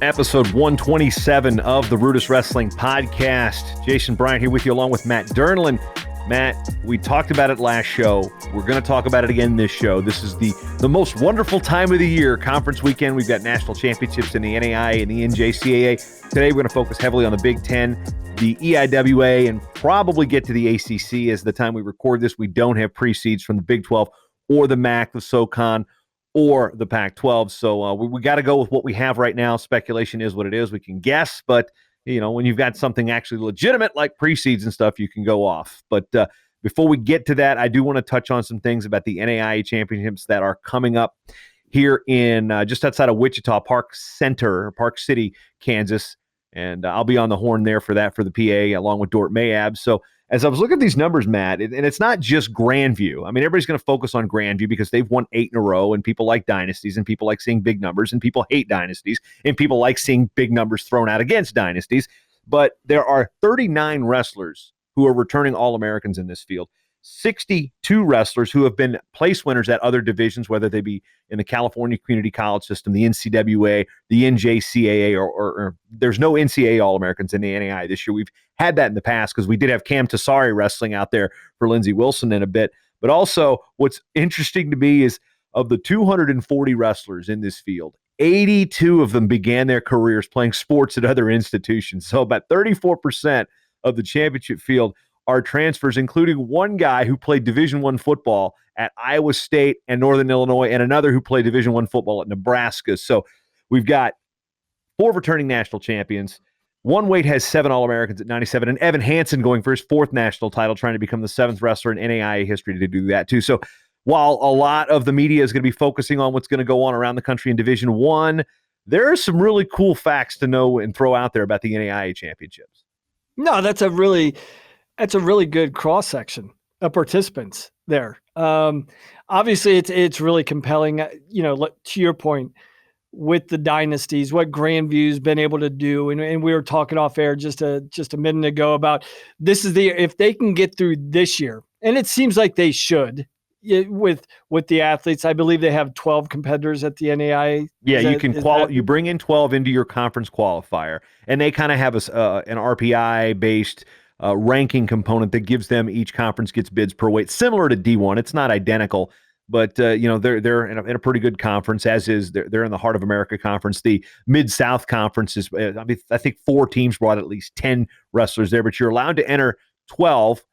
Episode 127 of the RUDIS Wrestling Podcast. Jason Bryant here with you along with Matt Dernlan. Matt, we talked about it last show. We're going to talk about it again this show. This is the most wonderful time of the year, conference weekend. We've got national championships in the NAIA and the NJCAA. Today we're going to focus heavily on the Big Ten, the EIWA, and probably get to the ACC. As the time we record this, we don't have pre-seeds from the Big 12 or the MAC, the SoCon, or the Pac-12. So we got to go with what we have right now. Speculation is what it is. We can guess, but you know, when you've got something actually legitimate like pre-seeds and stuff, you can go off. But before we get to that, I do want to touch on some things about the NAIA Championships that are coming up here in just outside of Wichita, Park City, Kansas. And I'll be on the horn there for that for the PA along with Dort Mayab. So as I was looking at these numbers, Matt, and it's not just Grandview. I mean, everybody's going to focus on Grandview because they've won 8 in a row, and people like dynasties, and people like seeing big numbers, and people hate dynasties, and people like seeing big numbers thrown out against dynasties. But there are 39 wrestlers who are returning All-Americans in this field, 62 wrestlers who have been place winners at other divisions, whether they be in the California Community College system, the NCWA, the NJCAA, or there's no NCAA All-Americans in the NAIA this year. We've had that in the past because we did have Cam Tassari wrestling out there for Lindsey Wilson in a bit. But also what's interesting to me is of the 240 wrestlers in this field, 82 of them began their careers playing sports at other institutions. So about 34% of the championship field are transfers, including one guy who played Division I football at Iowa State and Northern Illinois, and another who played Division I football at Nebraska. So we've got 4 returning national champions. One weight has 7 All-Americans at 97, and Evan Hansen going for his 4th national title, trying to become the 7th wrestler in NAIA history to do that too. So while a lot of the media is going to be focusing on what's going to go on around the country in Division I, there are some really cool facts to know and throw out there about the NAIA championships. No, that's a really good cross-section of participants there. Obviously, it's really compelling. To your point, with the dynasties, what Grandview's been able to do, and we were talking off air just a minute ago about this is if they can get through this year, and it seems like they should. With the athletes, I believe they have 12 competitors at the NAIA. Yeah, you bring in 12 into your conference qualifier, and they kind of have an RPI based ranking component that gives them, each conference gets bids per weight, similar to D1. It's not identical, but they're in a pretty good conference, as is they're in the Heart of America conference. The Mid-South conference is, I think 4 teams brought at least 10 wrestlers there, but you're allowed to enter 12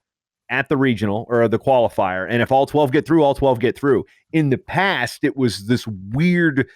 at the regional or the qualifier. And if all 12 get through, all 12 get through. In the past, it was this weird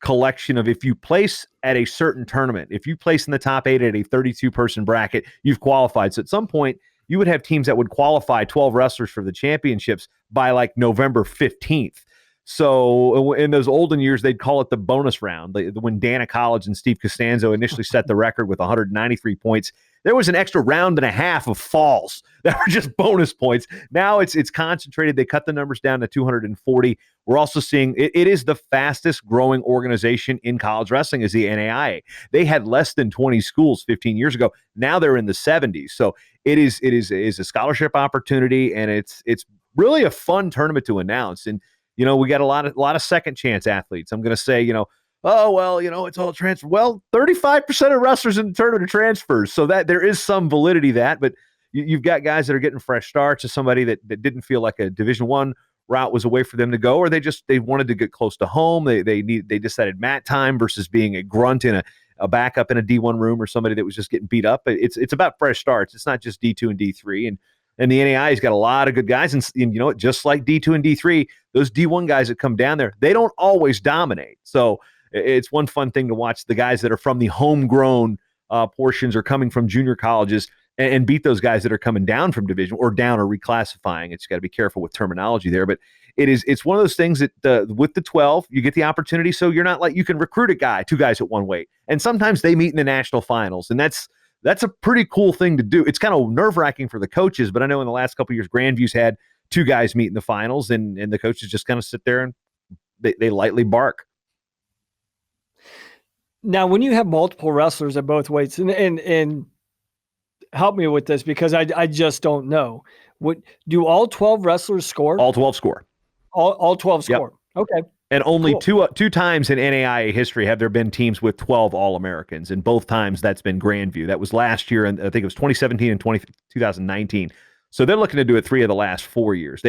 collection of, if you place at a certain tournament, if you place in the top 8 at a 32-person bracket, you've qualified. So at some point, you would have teams that would qualify 12 wrestlers for the championships by like November 15th. So in those olden years, they'd call it the bonus round. When Dana College and Steve Costanzo initially set the record with 193 points, there was an extra round and a half of falls that were just bonus points. Now it's concentrated. They cut the numbers down to 240. We're also seeing it is the fastest growing organization in college wrestling is the NAIA. They had less than 20 schools 15 years ago. Now they're in the 70s. So it is a scholarship opportunity, and it's really a fun tournament to announce. And we got a lot of second chance athletes. I'm going to say, it's all transfer. Well, 35% of wrestlers in the tournament are transfers. So that there is some validity that, but you've got guys that are getting fresh starts, as somebody that didn't feel like a Division I route was a way for them to go, or they wanted to get close to home. They decided mat time versus being a grunt in a backup in a D1 room, or somebody that was just getting beat up. It's about fresh starts. It's not just D2 and D3. And the NAIA's got a lot of good guys. And just like D2 and D3, those D1 guys that come down there, they don't always dominate. So it's one fun thing to watch the guys that are from the homegrown portions or coming from junior colleges and beat those guys that are coming down from division or down or reclassifying. It's got to be careful with terminology there, but it's one of those things that with the 12, you get the opportunity. So you're not like, you can recruit a 2 guys at one weight. And sometimes they meet in the national finals. And that's a pretty cool thing to do. It's kind of nerve-wracking for the coaches, but I know in the last couple of years, Grandview's had 2 guys meet in the finals, and the coaches just kind of sit there and they lightly bark. Now, when you have multiple wrestlers at both weights, and help me with this because I just don't know. Do all 12 wrestlers score? All 12 score. All 12 score. Yep. Okay. And only Cool. two times in NAIA history have there been teams with 12 All-Americans, and both times that's been Grandview. That was last year, and I think it was 2017 and 2019. So they're looking to do it 3 of the last 4 years.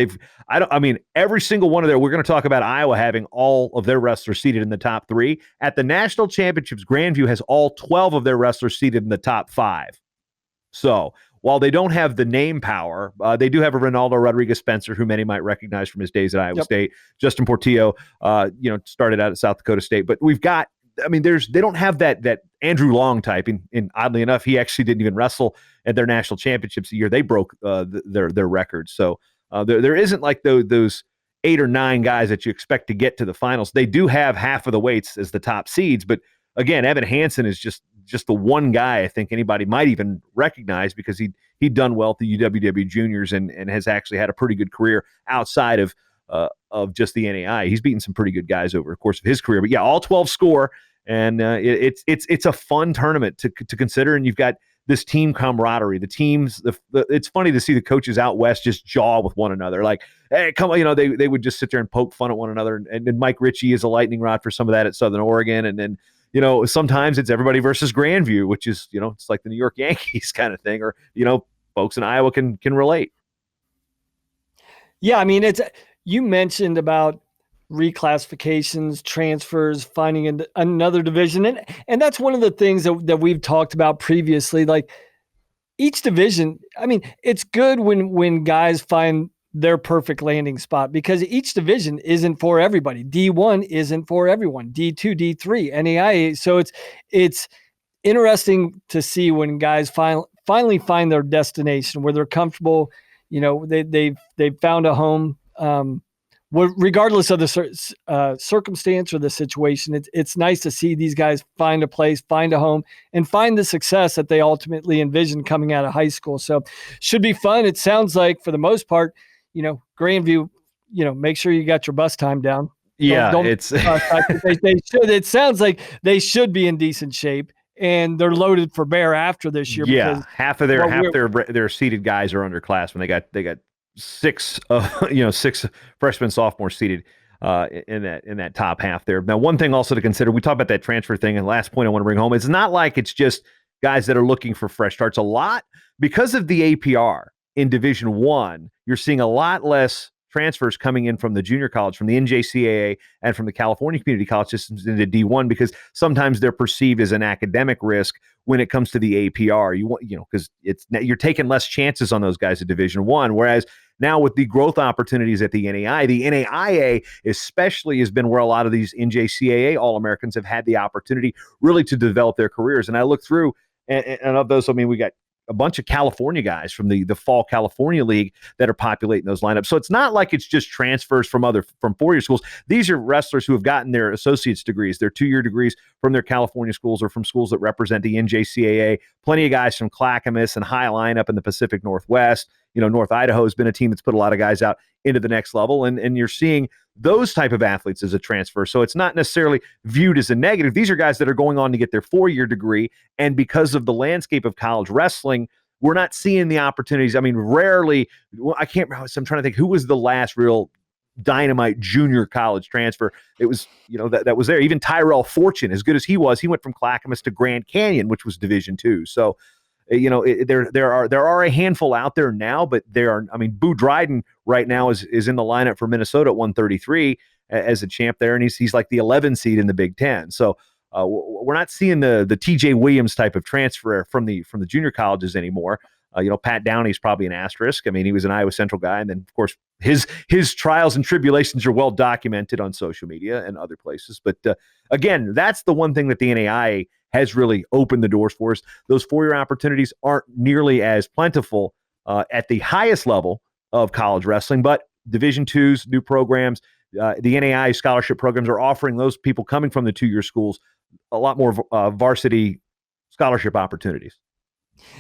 I mean, every single one of their, we're going to talk about Iowa having all of their wrestlers seated in the top 3. At the national championships, Grandview has all 12 of their wrestlers seated in the top 5. So while they don't have the name power, they do have a Ronaldo Rodriguez Spencer, who many might recognize from his days at Iowa State. Justin Portillo, started out at South Dakota State. But we've got, I mean, they don't have that Andrew Long type. And oddly enough, he actually didn't even wrestle at their national championships the year they broke their records. So there isn't like those 8 or 9 guys that you expect to get to the finals. They do have half of the weights as the top seeds, but again, Evan Hansen is just the one guy I think anybody might even recognize, because he'd done well at the UWW juniors and has actually had a pretty good career outside of just the NAI. He's beaten some pretty good guys over the course of his career. But yeah, all 12 score, and it's a fun tournament to consider. And you've got this team camaraderie. The teams, it's funny to see the coaches out west just jaw with one another. Like, hey, come on, they would just sit there and poke fun at one another. And Mike Ritchie is a lightning rod for some of that at Southern Oregon, and then sometimes it's everybody versus Grandview, which is, it's like the New York Yankees kind of thing, or, folks in Iowa can relate. Yeah. I mean, you mentioned about reclassifications, transfers, finding another division. And that's one of the things that we've talked about previously. Like, each division, I mean, it's good when guys find their perfect landing spot, because each division isn't for everybody. D1 isn't for everyone. D2, D3, NAIA. So it's interesting to see when guys finally find their destination where they're comfortable. They've found a home. Regardless of the circumstance or the situation, it's nice to see these guys find a place, find a home, and find the success that they ultimately envisioned coming out of high school. So should be fun. It sounds like, for the most part, Grandview, make sure you got your bus time down. Yeah, it's they should. It sounds like they should be in decent shape, and they're loaded for bear after this year. Yeah, half their seated guys are underclassmen. They got 6 freshmen, sophomores seated in that top half there. Now, one thing also to consider, we talked about that transfer thing, and the last point I want to bring home, it's not like it's just guys that are looking for fresh starts. A lot, because of the APR in Division 1, you're seeing a lot less transfers coming in from the junior college, from the NJCAA, and from the California Community College systems into D1, because sometimes they're perceived as an academic risk when it comes to the APR. Because you're taking less chances on those guys at Division 1, whereas now with the growth opportunities at the NAIA especially has been where a lot of these NJCAA All-Americans have had the opportunity really to develop their careers. And I look through, and of those, I mean, we got a bunch of California guys from the Fall California League that are populating those lineups. So it's not like it's just transfers from 4-year schools. These are wrestlers who have gotten their associate's degrees, their 2-year degrees from their California schools or from schools that represent the NJCAA. Plenty of guys from Clackamas and High Line up in the Pacific Northwest. North Idaho has been a team that's put a lot of guys out into the next level. And you're seeing those type of athletes as a transfer. So it's not necessarily viewed as a negative. These are guys that are going on to get their 4-year degree. And because of the landscape of college wrestling, we're not seeing the opportunities. I mean, rarely, I'm trying to think, who was the last real dynamite junior college transfer? It was, that was there. Even Tyrell Fortune, as good as he was, he went from Clackamas to Grand Canyon, which was Division 2. So, there are a handful out there now, but Boo Dryden right now is in the lineup for Minnesota at 133 as a champ there, and he's like the 11 seed in the Big Ten. So we're not seeing the TJ Williams type of transfer from the junior colleges anymore. Pat Downey's probably an asterisk. I mean, he was an Iowa Central guy, and then of course his trials and tribulations are well documented on social media and other places. But again, that's the one thing that the NAIA has really opened the doors for us. Those 4-year opportunities aren't nearly as plentiful at the highest level of college wrestling, but Division 2s, new programs, the NAIA scholarship programs are offering those people coming from the 2-year schools a lot more varsity scholarship opportunities.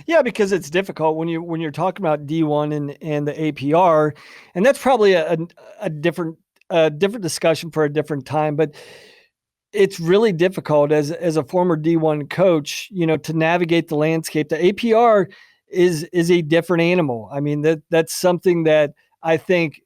Yeah, because it's difficult when you're talking about D1 and the APR, and that's probably a different discussion for a different time. But it's really difficult as a former D1 coach, to navigate the landscape. The APR is a different animal. I mean, that's something that I think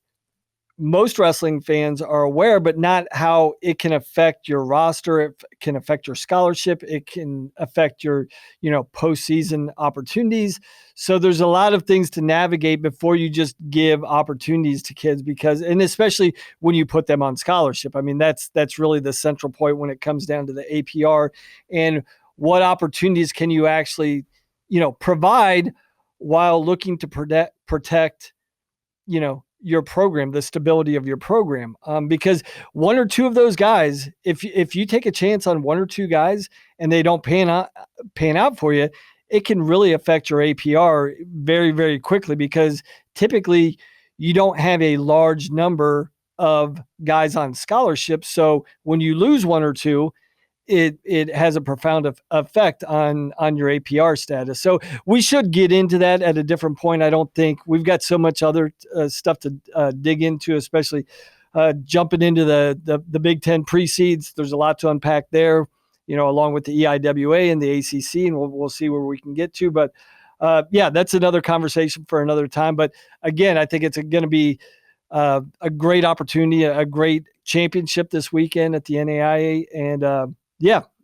most wrestling fans are aware, but not how it can affect your roster. It can affect your scholarship. It can affect your, postseason opportunities. So there's a lot of things to navigate before you just give opportunities to kids and especially when you put them on scholarship. I mean, that's really the central point when it comes down to the APR and what opportunities can you actually, provide while looking to protect, your program, the stability of your program. Because one or two of those guys, if you take a chance on one or two guys and they don't pan out for you, it can really affect your APR very, very quickly, because typically you don't have a large number of guys on scholarship. So when you lose one or two, it has a profound effect on your APR status. So we should get into that at a different point. I don't think we've got so much other stuff to dig into, especially jumping into the Big Ten pre-seeds. There's a lot to unpack there, along with the EIWA and the ACC, and we'll see where we can get to. But that's another conversation for another time. But again, I think it's going to be a great opportunity, a great championship this weekend at the NAIA, and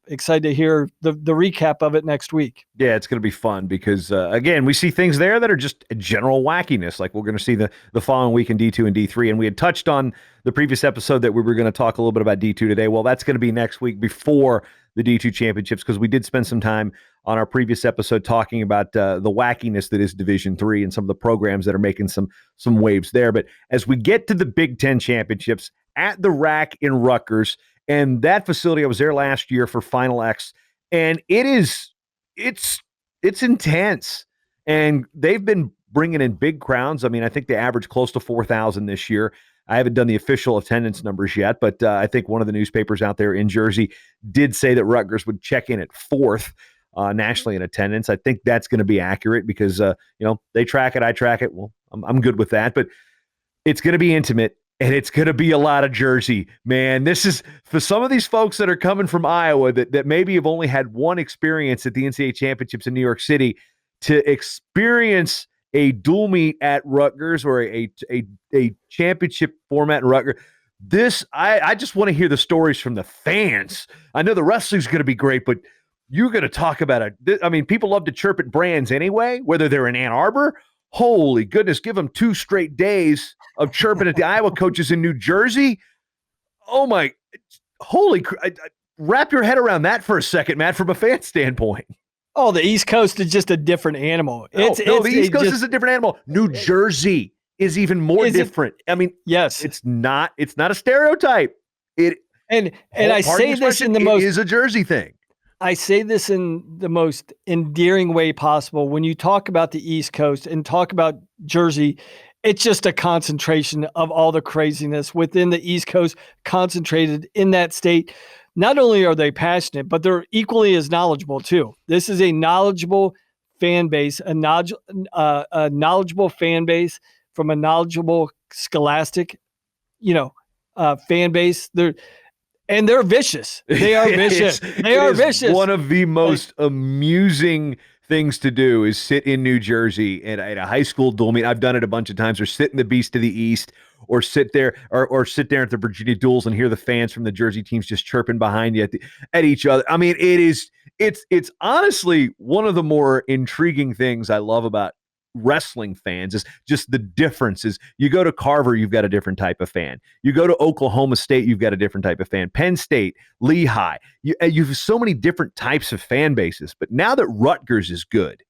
excited to hear the recap of it next week. Yeah, it's going to be fun because, again, we see things there that are just general wackiness. Like we're going to see the following week in D2 and D3. And we had touched on the previous episode that we were going to talk a little bit about D2 today. Well, that's going to be next week before the D2 championships, because we did spend some time on our previous episode talking about the wackiness that is Division III and some of the programs that are making some waves there. But as we get to the Big Ten championships at the RAC in Rutgers, and that facility, I was there last year for Final X, and it's intense. And they've been bringing in big crowds. I mean, I think they average close to 4,000 this year. I haven't done the official attendance numbers yet, but I think one of the newspapers out there in Jersey did say that Rutgers would check in at fourth nationally in attendance. I think that's going to be accurate because, they track it, I track it. Well, I'm good with that, but it's going to be intimate. And it's going to be a lot of Jersey, man. This is for some of these folks that are coming from Iowa that maybe have only had one experience at the NCAA championships in New York City, to experience a dual meet at Rutgers or a championship format in Rutgers. I just want to hear the stories from the fans. I know the wrestling's going to be great, but you're going to talk about it. I mean, people love to chirp at brands anyway, whether they're in Ann Arbor. Holy goodness, give them 2 straight days of chirping at the Iowa coaches in New Jersey. Oh my, wrap your head around that for a second, Matt, from a fan standpoint. Oh, the East Coast is just a different animal. The East Coast is a different animal. New Jersey is even more different. I mean, yes, it's not a stereotype. And I say this in the most, it is a Jersey thing. I say this in the most endearing way possible. When you talk about the East Coast and talk about Jersey, it's just a concentration of all the craziness within the East Coast, concentrated in that state. Not only are they passionate, but they're equally as knowledgeable too. This is a knowledgeable fan base, a knowledgeable fan base from a knowledgeable scholastic, fan base. They're vicious. They are vicious. They are vicious. One of the most amusing things to do is sit in New Jersey at a high school dual meet. I've done it a bunch of times, or sit in the Beast to the East, or sit there or sit there at the Virginia duels and hear the fans from the Jersey teams just chirping behind you at each other. I mean, it's honestly one of the more intriguing things I love about wrestling fans is just the differences. You go to Carver, you've got a different type of fan. You go to Oklahoma State, you've got a different type of fan. Penn State, Lehigh, you have so many different types of fan bases. But now that Rutgers is good,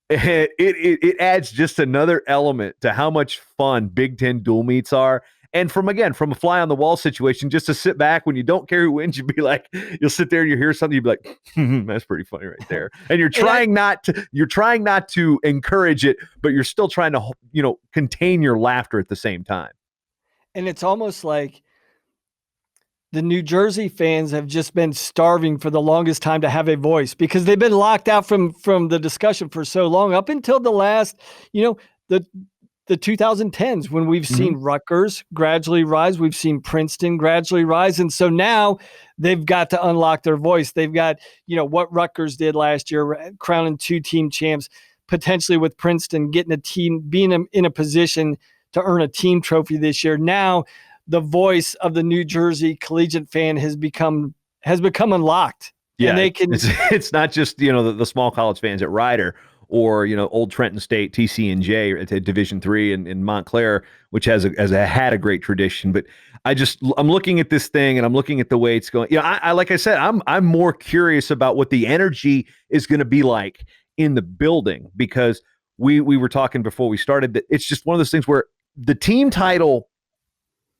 it adds just another element to how much fun Big Ten dual meets are. And from a fly on the wall situation, just to sit back when you don't care who wins, you'd be like, you'll sit there and you hear something, you'd be like, that's pretty funny right there. And you're trying not to encourage it, but you're still trying to, contain your laughter at the same time. And it's almost like the New Jersey fans have just been starving for the longest time to have a voice, because they've been locked out from the discussion for so long, up until the last, the 2010s, when we've seen Rutgers gradually rise, we've seen Princeton gradually rise. And so now they've got to unlock their voice. They've got, what Rutgers did last year, crowning 2 team champs. potentially with Princeton getting a team, being in a position to earn a team trophy this year. Now the voice of the New Jersey collegiate fan has become unlocked. Yeah, and they can. It's not just the small college fans at Rider or Old Trenton State, TC&J at Division III in Montclair, which had a great tradition. But I'm looking at this thing and I'm looking at the way it's going. I like I said, I'm more curious about what the energy is going to be like in the building, because we were talking before we started that it's just one of those things where the team title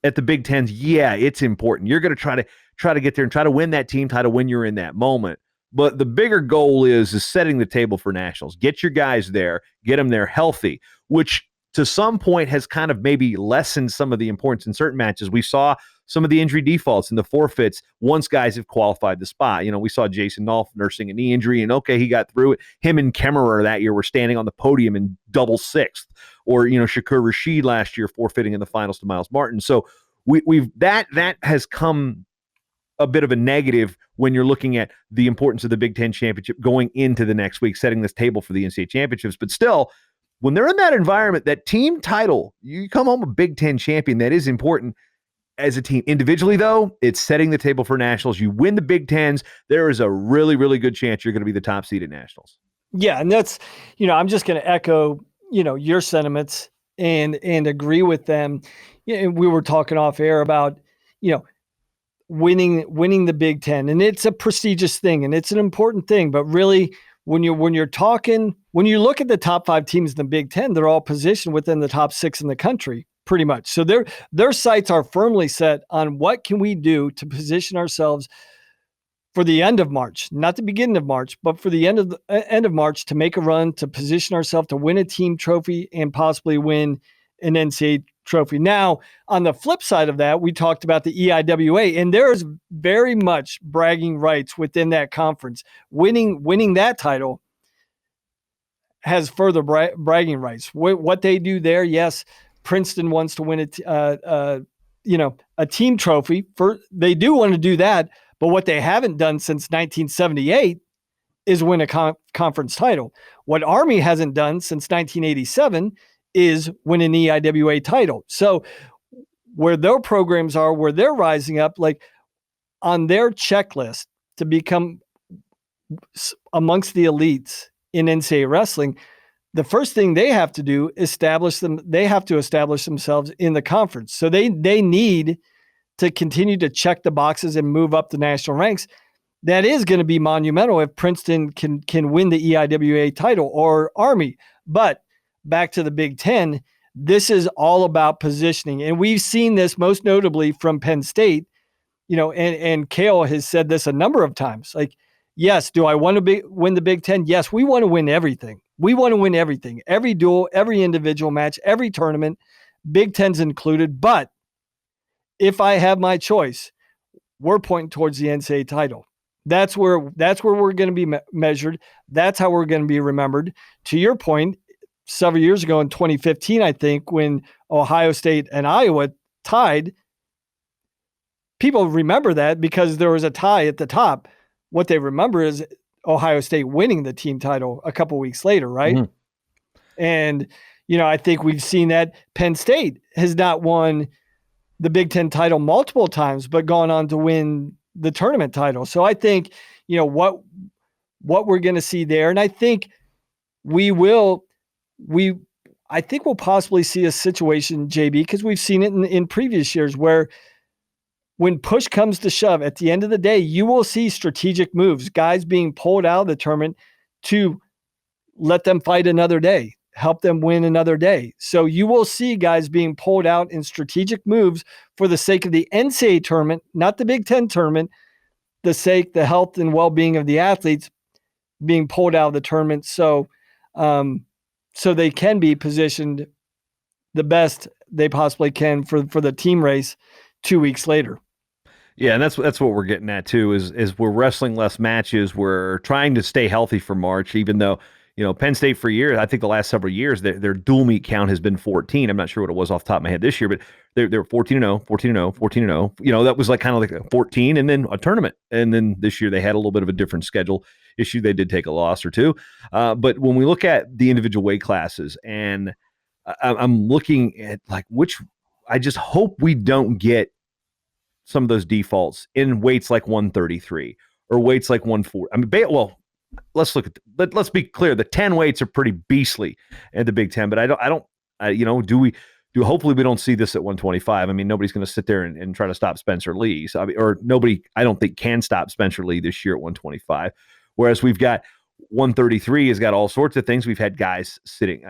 at the Big Tens, it's important. You're going to try to get there and try to win that team title when you're in that moment. But the bigger goal is setting the table for nationals. Get your guys there, get them there healthy, which to some point has kind of maybe lessened some of the importance in certain matches. We saw some of the injury defaults and the forfeits once guys have qualified the spot. We saw Jason Nolf nursing a knee injury, and okay, he got through it. Him and Kemmerer that year were standing on the podium in double sixth. Or, Shakur Rashid last year forfeiting in the finals to Miles Martin. So we've that has come a bit of a negative when you're looking at the importance of the Big Ten championship going into the next week, setting this table for the NCAA championships. But still, when they're in that environment, that team title, you come home a Big Ten champion, that is important as a team. Individually, though, it's setting the table for nationals. You win the Big Tens, there is a really, really good chance you're going to be the top seed at nationals. Yeah, and that's, I'm just going to echo, your sentiments and agree with them. We were talking off air about, winning the Big Ten, and it's a prestigious thing and it's an important thing. But really, when you look at the top 5 teams in the Big Ten, they're all positioned within the top 6 in the country, pretty much. So their sights are firmly set on what can we do to position ourselves for the end of March, not the beginning of March, but for the end of March, to make a run, to position ourselves to win a team trophy and possibly win an NCAA trophy. Now, on the flip side of that, we talked about the EIWA, and there is very much bragging rights within that conference. Winning that title has further bragging rights. What they do there, yes, Princeton wants to win a team trophy. They do want to do that, but what they haven't done since 1978 is win a conference title. What Army hasn't done since 1987 is win an EIWA title. So where their programs are, where they're rising up, like on their checklist to become amongst the elites in NCAA wrestling, the first thing they have to do is they have to establish themselves in the conference. So they need to continue to check the boxes and move up the national ranks. That is going to be monumental if Princeton can win the EIWA title or Army. But back to the Big Ten, this is all about positioning. And we've seen this most notably from Penn State, and Cale has said this a number of times. Like, yes, do I want to win the Big Ten? Yes, we want to win everything. We want to win everything. Every duel, every individual match, every tournament, Big Ten's included. But if I have my choice, we're pointing towards the NCAA title. That's where we're going to be measured. That's how we're going to be remembered. To your point, several years ago in 2015, I think, when Ohio State and Iowa tied, people remember that because there was a tie at the top. What they remember is Ohio State winning the team title a couple weeks later, right? Mm-hmm. And, I think we've seen that Penn State has not won the Big Ten title multiple times, but gone on to win the tournament title. So I think, what we're going to see there, and I think we'll possibly see a situation, JB, because we've seen it in previous years where when push comes to shove, at the end of the day, you will see strategic moves, guys being pulled out of the tournament to let them fight another day, help them win another day. So you will see guys being pulled out in strategic moves for the sake of the NCAA tournament, not the Big Ten tournament, the health and well-being of the athletes being pulled out of the tournament. So they can be positioned the best they possibly can for the team race 2 weeks later. Yeah, and that's what we're getting at too. Is we're wrestling less matches. We're trying to stay healthy for March, even though Penn State for years, I think the last several years, their dual meet count has been 14. I'm not sure what it was off the top of my head this year, but they're 14-0, 14-0, 14-0. That was like kind of like a 14 and then a tournament. And then this year they had a little bit of a different schedule issue. They did take a loss or two. But when we look at the individual weight classes, and I'm looking at like I just hope we don't get some of those defaults in weights like 133 or weights like 140. I mean, let's look at let's be clear. The 10 weights are pretty beastly at the Big Ten, but hopefully we don't see this at 125. I mean, nobody's going to sit there and try to stop Spencer Lee. So, or nobody, I don't think, can stop Spencer Lee this year at 125. Whereas we've got 133 has got all sorts of things. We've had guys sitting,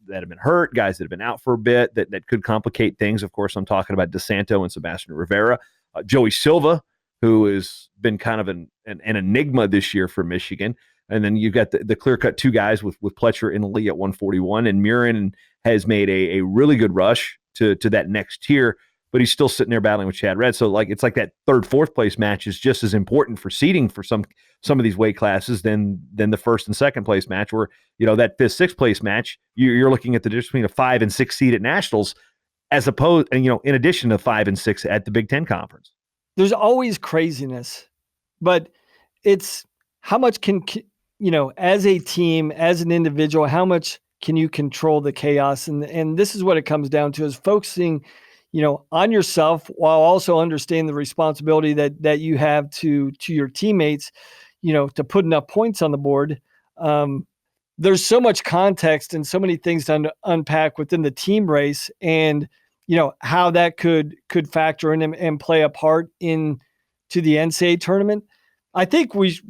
that have been hurt, guys that have been out for a bit that could complicate things. Of course, I'm talking about DeSanto and Sebastian Rivera. Joey Silva, who has been kind of an enigma this year for Michigan. And then you've got the clear-cut two guys with Pletcher and Lee at 141. And Murin has made a really good rush to that next tier, but he's still sitting there battling with Chad Red. So it's like that third, fourth place match is just as important for seeding for some of these weight classes than the first and second place match, where, that fifth, sixth place match, you're looking at the difference between a 5 and 6 seed at nationals as opposed, and, in addition to 5 and 6 at the Big Ten Conference. There's always craziness, but it's how much can, as a team, as an individual, how much can you control the chaos? And this is what it comes down to, is focusing, on yourself while also understanding the responsibility that you have to your teammates, to put enough points on the board. There's so much context and so many things to unpack within the team race, and how that could factor in and play a part in to the NCAA tournament. I think we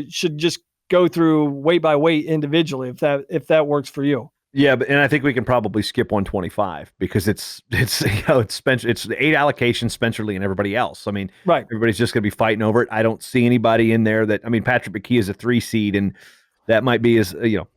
should just go through weight by weight individually, if that works for you. Yeah, and I think we can probably skip 125 because it's Spencer. It's the 8 allocations, Spencer Lee and everybody else. I mean, right. Everybody's just going to be fighting over it. I don't see anybody in there Patrick McKee is a 3 seed, and that might be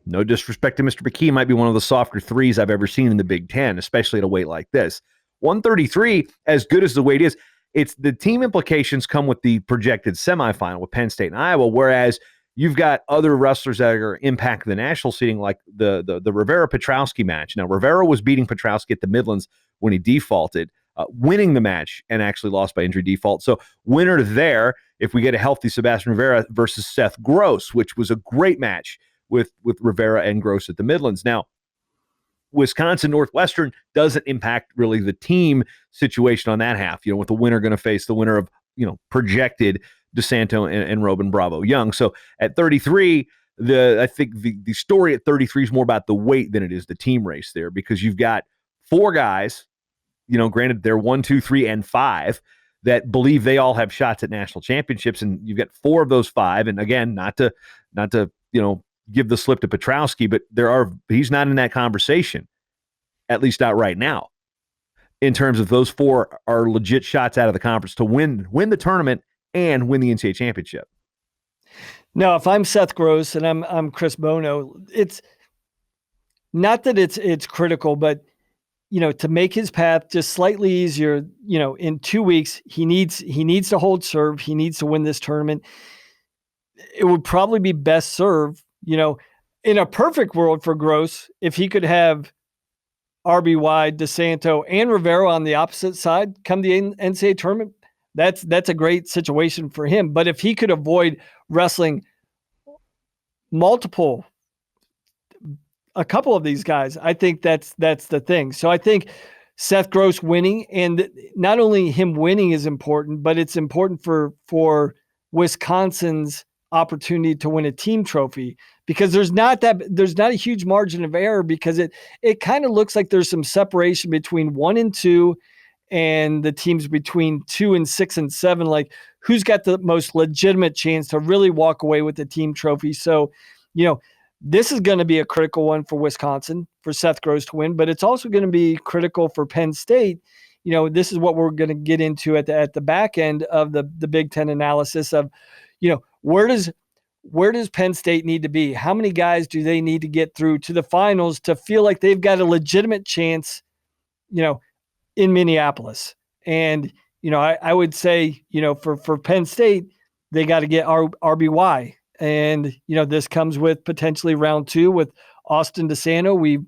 no disrespect to Mr. McKee, might be one of the softer 3s I've ever seen in the Big Ten, especially at a weight like this. 133, as good as the weight is, it's the team implications come with the projected semifinal with Penn State and Iowa, whereas you've got other wrestlers that are impacting the national seeding, like the Rivera-Petrowski match. Now, Rivera was beating Petrowski at the Midlands when he defaulted, winning the match, and actually lost by injury default. So winner there, if we get a healthy Sebastian Rivera versus Seth Gross, which was a great match with Rivera and Gross at the Midlands. Now, Wisconsin-Northwestern doesn't impact really the team situation on that half, with the winner going to face the winner of, projected DeSanto and Robin Bravo Young. So at 33, I think the story at 33 is more about the weight than it is the team race there, because you've got 4 guys, granted they're 1, 2, 3, and 5, that believe they all have shots at national championships, and you've got 4 of those 5. And again, not to give the slip to Petrowski, but he's not in that conversation, at least not right now, in terms of those 4 are legit shots out of the conference to win the tournament and win the NCAA championship. Now, if I'm Seth Gross and I'm Chris Bono, it's not that it's critical, but to make his path just slightly easier, in 2 weeks, he needs to hold serve. He needs to win this tournament. It would probably be best served, in a perfect world for Gross, if he could have RBY, DeSanto, and Rivera on the opposite side come the NCAA tournament. That's a great situation for him. But if he could avoid wrestling a couple of these guys, I think that's the thing. So I think Seth Gross winning, and not only him winning is important, but it's important for Wisconsin's opportunity to win a team trophy, because there's not a huge margin of error, because it kind of looks like there's some separation between 1 and 2 and the teams between 2 and 6 and 7, like who's got the most legitimate chance to really walk away with the team trophy. So, this is going to be a critical one for Wisconsin, for Seth Gross to win, but it's also going to be critical for Penn State. This is what we're going to get into at the back end of the Big Ten analysis of, where does Penn State need to be? How many guys do they need to get through to the finals to feel like they've got a legitimate chance, in Minneapolis? And, I would say, for Penn State, they got to get RBY And, this comes with potentially round 2 with Austin DeSanto.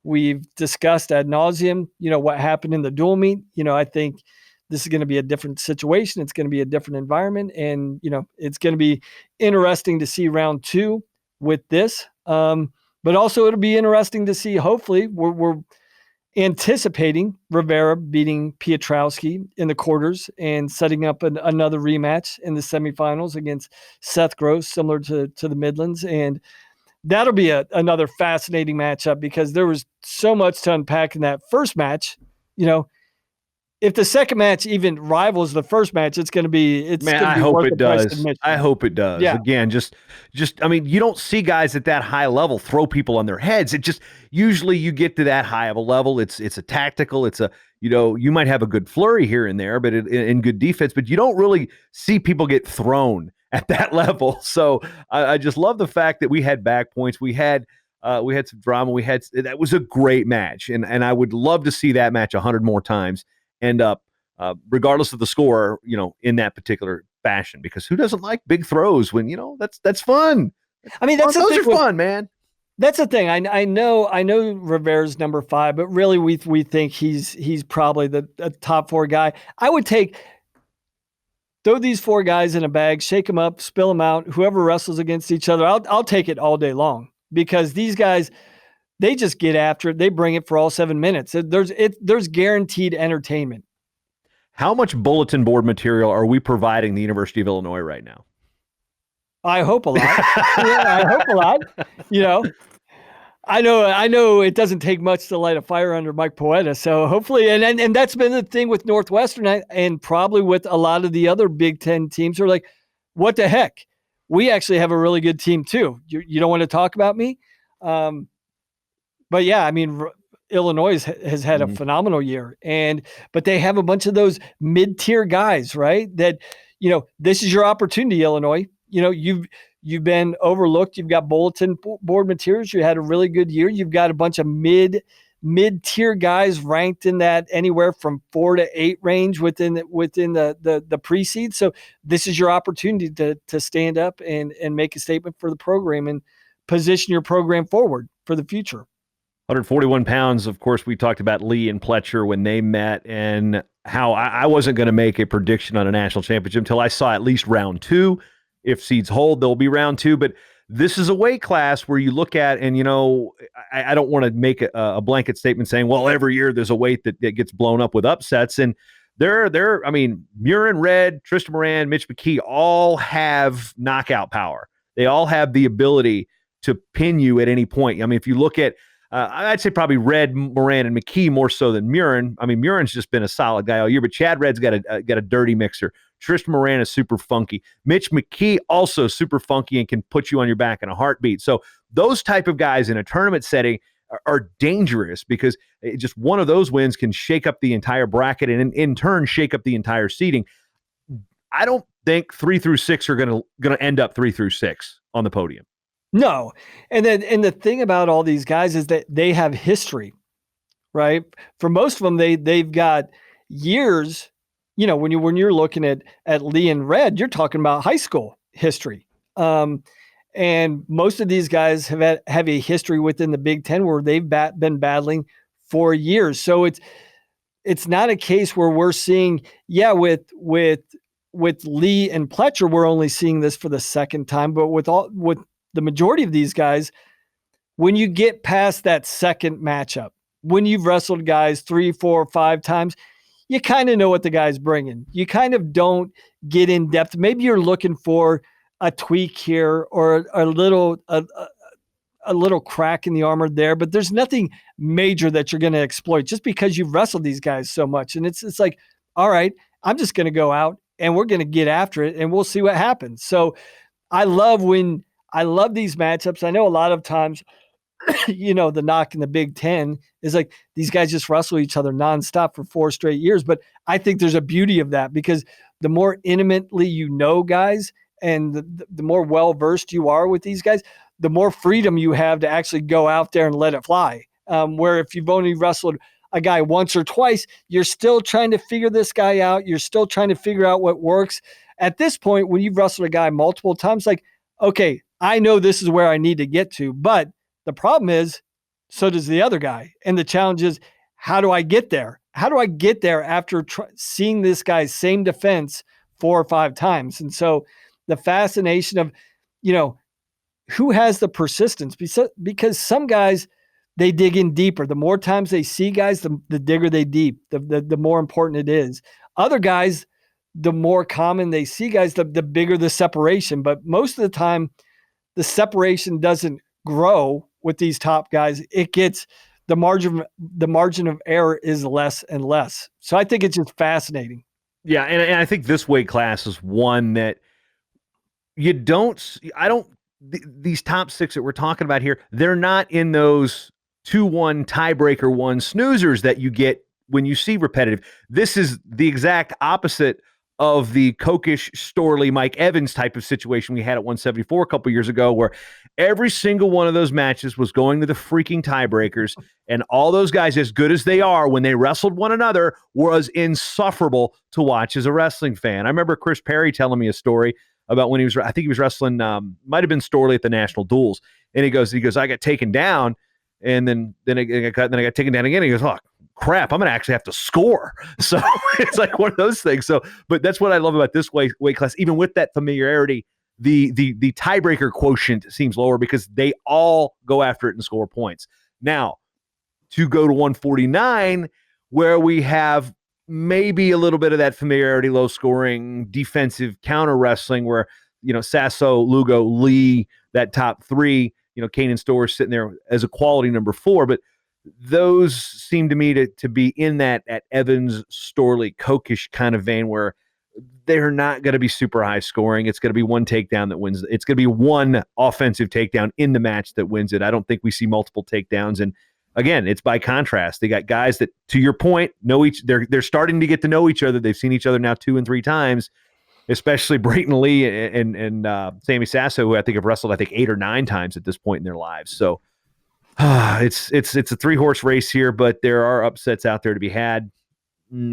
We've discussed ad nauseum, what happened in the dual meet. I think this is going to be a different situation. It's going to be a different environment. And, it's going to be interesting to see round 2 with this. But also it'll be interesting to see, hopefully we're anticipating Rivera beating Piotrowski in the quarters and setting up another rematch in the semifinals against Seth Gross, similar to the Midlands. And that'll be another fascinating matchup because there was so much to unpack in that first match. If the second match even rivals the first match, it's going to be. I hope it does. I hope it does. Yeah. Again, just. I mean, you don't see guys at that high level throw people on their heads. It just usually you get to that high of a level. It's a tactical. It's a you might have a good flurry here and there, but in good defense, but you don't really see people get thrown at that level. So I just love the fact that we had back points. We had some drama. That was a great match, and I would love to see that match 100 more times. End up, regardless of the score, in that particular fashion, because who doesn't like big throws when, that's fun. I mean, those are fun, man. That's the thing. I know Rivera's number 5, but really we think he's probably the top 4 guy. I would throw these 4 guys in a bag, shake them up, spill them out. Whoever wrestles against each other, I'll take it all day long because these guys, they just get after it. They bring it for all 7 minutes. There's guaranteed entertainment. How much bulletin board material are we providing the University of Illinois right now? I hope a lot. I hope a lot. I know it doesn't take much to light a fire under Mike Poeta. So hopefully, and that's been the thing with Northwestern and probably with a lot of the other Big Ten teams who are like, what the heck? We actually have a really good team too. You don't want to talk about me? But yeah, I mean, Illinois has had a phenomenal year, but they have a bunch of those mid-tier guys, right? That, this is your opportunity, Illinois. You've been overlooked. You've got bulletin board materials. You had a really good year. You've got a bunch of mid-tier guys ranked in that anywhere from 4 to 8 range within the pre-seed. So this is your opportunity to stand up and make a statement for the program and position your program forward for the future. 141 pounds. Of course, we talked about Lee and Pletcher when they met and how I wasn't going to make a prediction on a national championship until I saw at least round 2. If seeds hold, there'll be round 2. But this is a weight class where you look at, and, I don't want to make a blanket statement saying, well, every year there's a weight that gets blown up with upsets. And Murin, Red, Tristan Moran, Mitch McKee all have knockout power. They all have the ability to pin you at any point. I mean, if you look at, I'd say probably Red, Moran, and McKee more so than Murin. I mean, Murin's just been a solid guy all year, but Chad Red's got a dirty mixer. Tristan Moran is super funky. Mitch McKee also super funky and can put you on your back in a heartbeat. So those type of guys in a tournament setting are dangerous because just one of those wins can shake up the entire bracket and in turn shake up the entire seeding. I don't think 3 through 6 are going to end up 3 through 6 on the podium. No. And the thing about all these guys is that they have history, right? For most of them, they've got years. When you're looking at Lee and Red, you're talking about high school history. And most of these guys have a history within the Big Ten where they've been battling for years. So it's not a case where we're seeing, with Lee and Pletcher, we're only seeing this for the second time, but with the majority of these guys, when you get past that second matchup, when you've wrestled guys 3, 4, 5 times, you kind of know what the guy's bringing. You kind of don't get in depth. Maybe you're looking for a tweak here or a little crack in the armor there, but there's nothing major that you're going to exploit just because you've wrestled these guys so much. And it's like, all right, I'm just going to go out and we're going to get after it and we'll see what happens. So I love these matchups. I know a lot of times, the knock in the Big Ten is like these guys just wrestle each other nonstop for 4 straight years. But I think there's a beauty of that because the more intimately guys and the more well-versed you are with these guys, the more freedom you have to actually go out there and let it fly. Where if you've only wrestled a guy once or twice, you're still trying to figure this guy out. You're still trying to figure out what works. At this point, when you've wrestled a guy multiple times, like, okay, I know this is where I need to get to, but the problem is, so does the other guy. And the challenge is, how do I get there? How do I get there after seeing this guy's same defense 4 or 5 times? And so the fascination of, who has the persistence? Because some guys, they dig in deeper. The more times they see guys, the digger they deep, the more important it is. Other guys, the more common they see guys, the bigger the separation. But most of the time, the separation doesn't grow with these top guys. It gets the margin of error is less and less. So I think it's just fascinating. Yeah, and I think this weight class is one that these top 6 that we're talking about here, they're not in those 2-1 tiebreaker 1 snoozers that you get when you see repetitive. This is the exact opposite of the Kokish, Storley, Mike Evans type of situation we had at 174 a couple years ago, where every single one of those matches was going to the freaking tiebreakers, and all those guys, as good as they are, when they wrestled one another, was insufferable to watch as a wrestling fan. I remember Chris Perry telling me a story about when I think he was wrestling, might have been Storley at the National Duels, and he goes, I got taken down, and then I got taken down again. He goes, oh crap, I'm gonna actually have to score. So it's like one of those things. So, but that's what I love about this weight class. Even with that familiarity, the tiebreaker quotient seems lower because they all go after it and score points. Now, to go to 149, where we have maybe a little bit of that familiarity, low scoring, defensive counter wrestling, where Sasso, Lugo, Lee, that top 3, Kane and Storrs sitting there as a quality number 4, but those seem to me to be in that at Evans, Storley, Kokish kind of vein, where they're not going to be super high scoring. It's going to be one takedown that wins. It's going to be one offensive takedown in the match that wins it. I don't think we see multiple takedowns. And again, it's by contrast. They got guys that, to your point, they're starting to get to know each other. They've seen each other now 2 and 3 times, especially Brayton Lee and Sammy Sasso, who I think have wrestled 8 or 9 times at this point in their lives. So it's a 3-horse race here, but there are upsets out there to be had.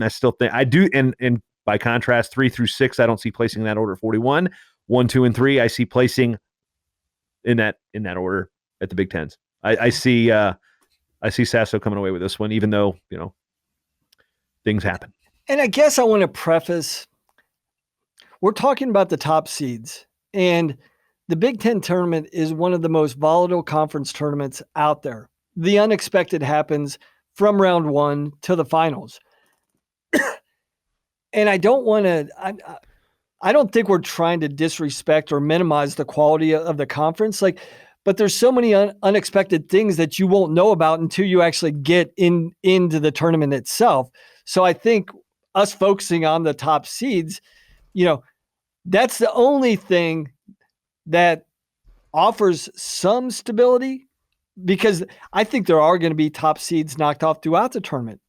I still think I do, and by contrast, 3 through 6, I don't see placing in that order at 41. 1, 2, and 3, I see placing in that order at the Big Tens. I see Sasso coming away with this one, even though things happen. And I guess I want to preface, we're talking about the top seeds, and the Big Ten tournament is one of the most volatile conference tournaments out there. The unexpected happens from round 1 to the finals. And I don't think we're trying to disrespect or minimize the quality of the conference. But there's so many unexpected things that you won't know about until you actually get into the tournament itself. So I think us focusing on the top seeds, that's the only thing that offers some stability, because I think there are going to be top seeds knocked off throughout the tournament.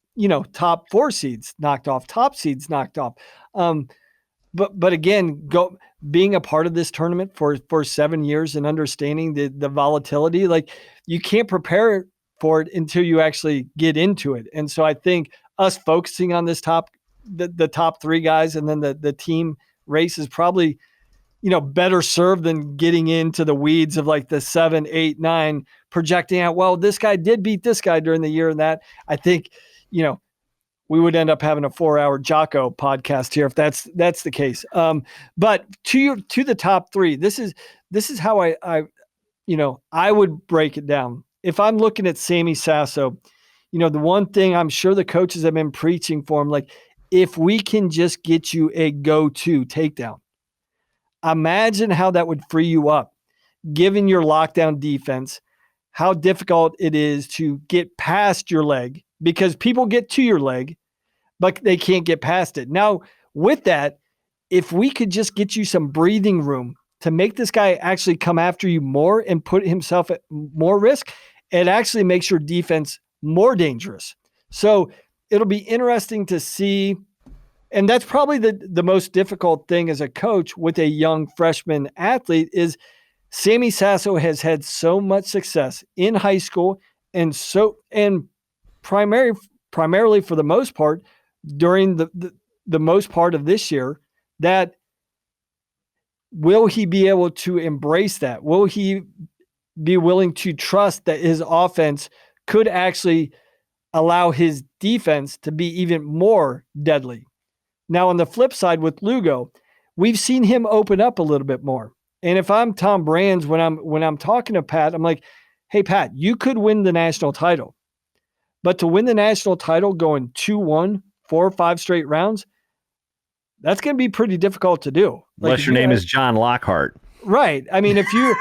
Top 4 seeds knocked off, top seeds knocked off. But again, being a part of this tournament for 7 years and understanding the volatility, you can't prepare for it until you actually get into it. And so I think us focusing on this the top 3 guys and then the team race is probably better served than getting into the weeds of the 7, 8, 9, projecting out, well, this guy did beat this guy during the year, and that I think, we would end up having a 4-hour Jocko podcast here if that's the case. But to the top 3, this is how I would break it down. If I'm looking at Sammy Sasso, the one thing I'm sure the coaches have been preaching for him, if we can just get you a go-to takedown, imagine how that would free you up, given your lockdown defense, how difficult it is to get past your leg, because people get to your leg, but they can't get past it. Now, with that, if we could just get you some breathing room to make this guy actually come after you more and put himself at more risk, it actually makes your defense more dangerous. So it'll be interesting to see. And that's probably the most difficult thing as a coach with a young freshman athlete is Sammy Sasso has had so much success in high school and primarily for the most part during the most part of this year, that will he be able to embrace that? Will he be willing to trust that his offense could actually allow his defense to be even more deadly? Now, on the flip side with Lugo, we've seen him open up a little bit more. And if I'm Tom Brands, when I'm talking to Pat, I'm like, hey, Pat, you could win the national title. But to win the national title going 2-1, 4 or 5 straight rounds, that's going to be pretty difficult to do. Unless your name is John Lockhart. Right. I mean, if you,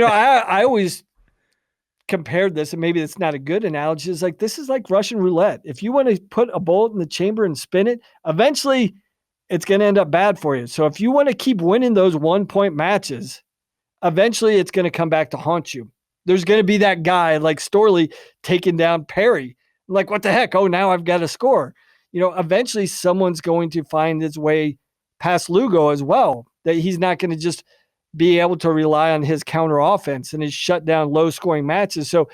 I always compared this, and maybe it's not a good analogy, is like, this is like Russian roulette. If you want to put a bullet in the chamber and spin it, eventually it's going to end up bad for you. So if you want to keep winning those 1-point matches, eventually it's going to come back to haunt you. There's going to be that guy like Storley taking down Perry. Like, what the heck? Oh, now I've got to score. Eventually someone's going to find his way past Lugo as well, that he's not going to just be able to rely on his counter offense and his shut down low scoring matches. So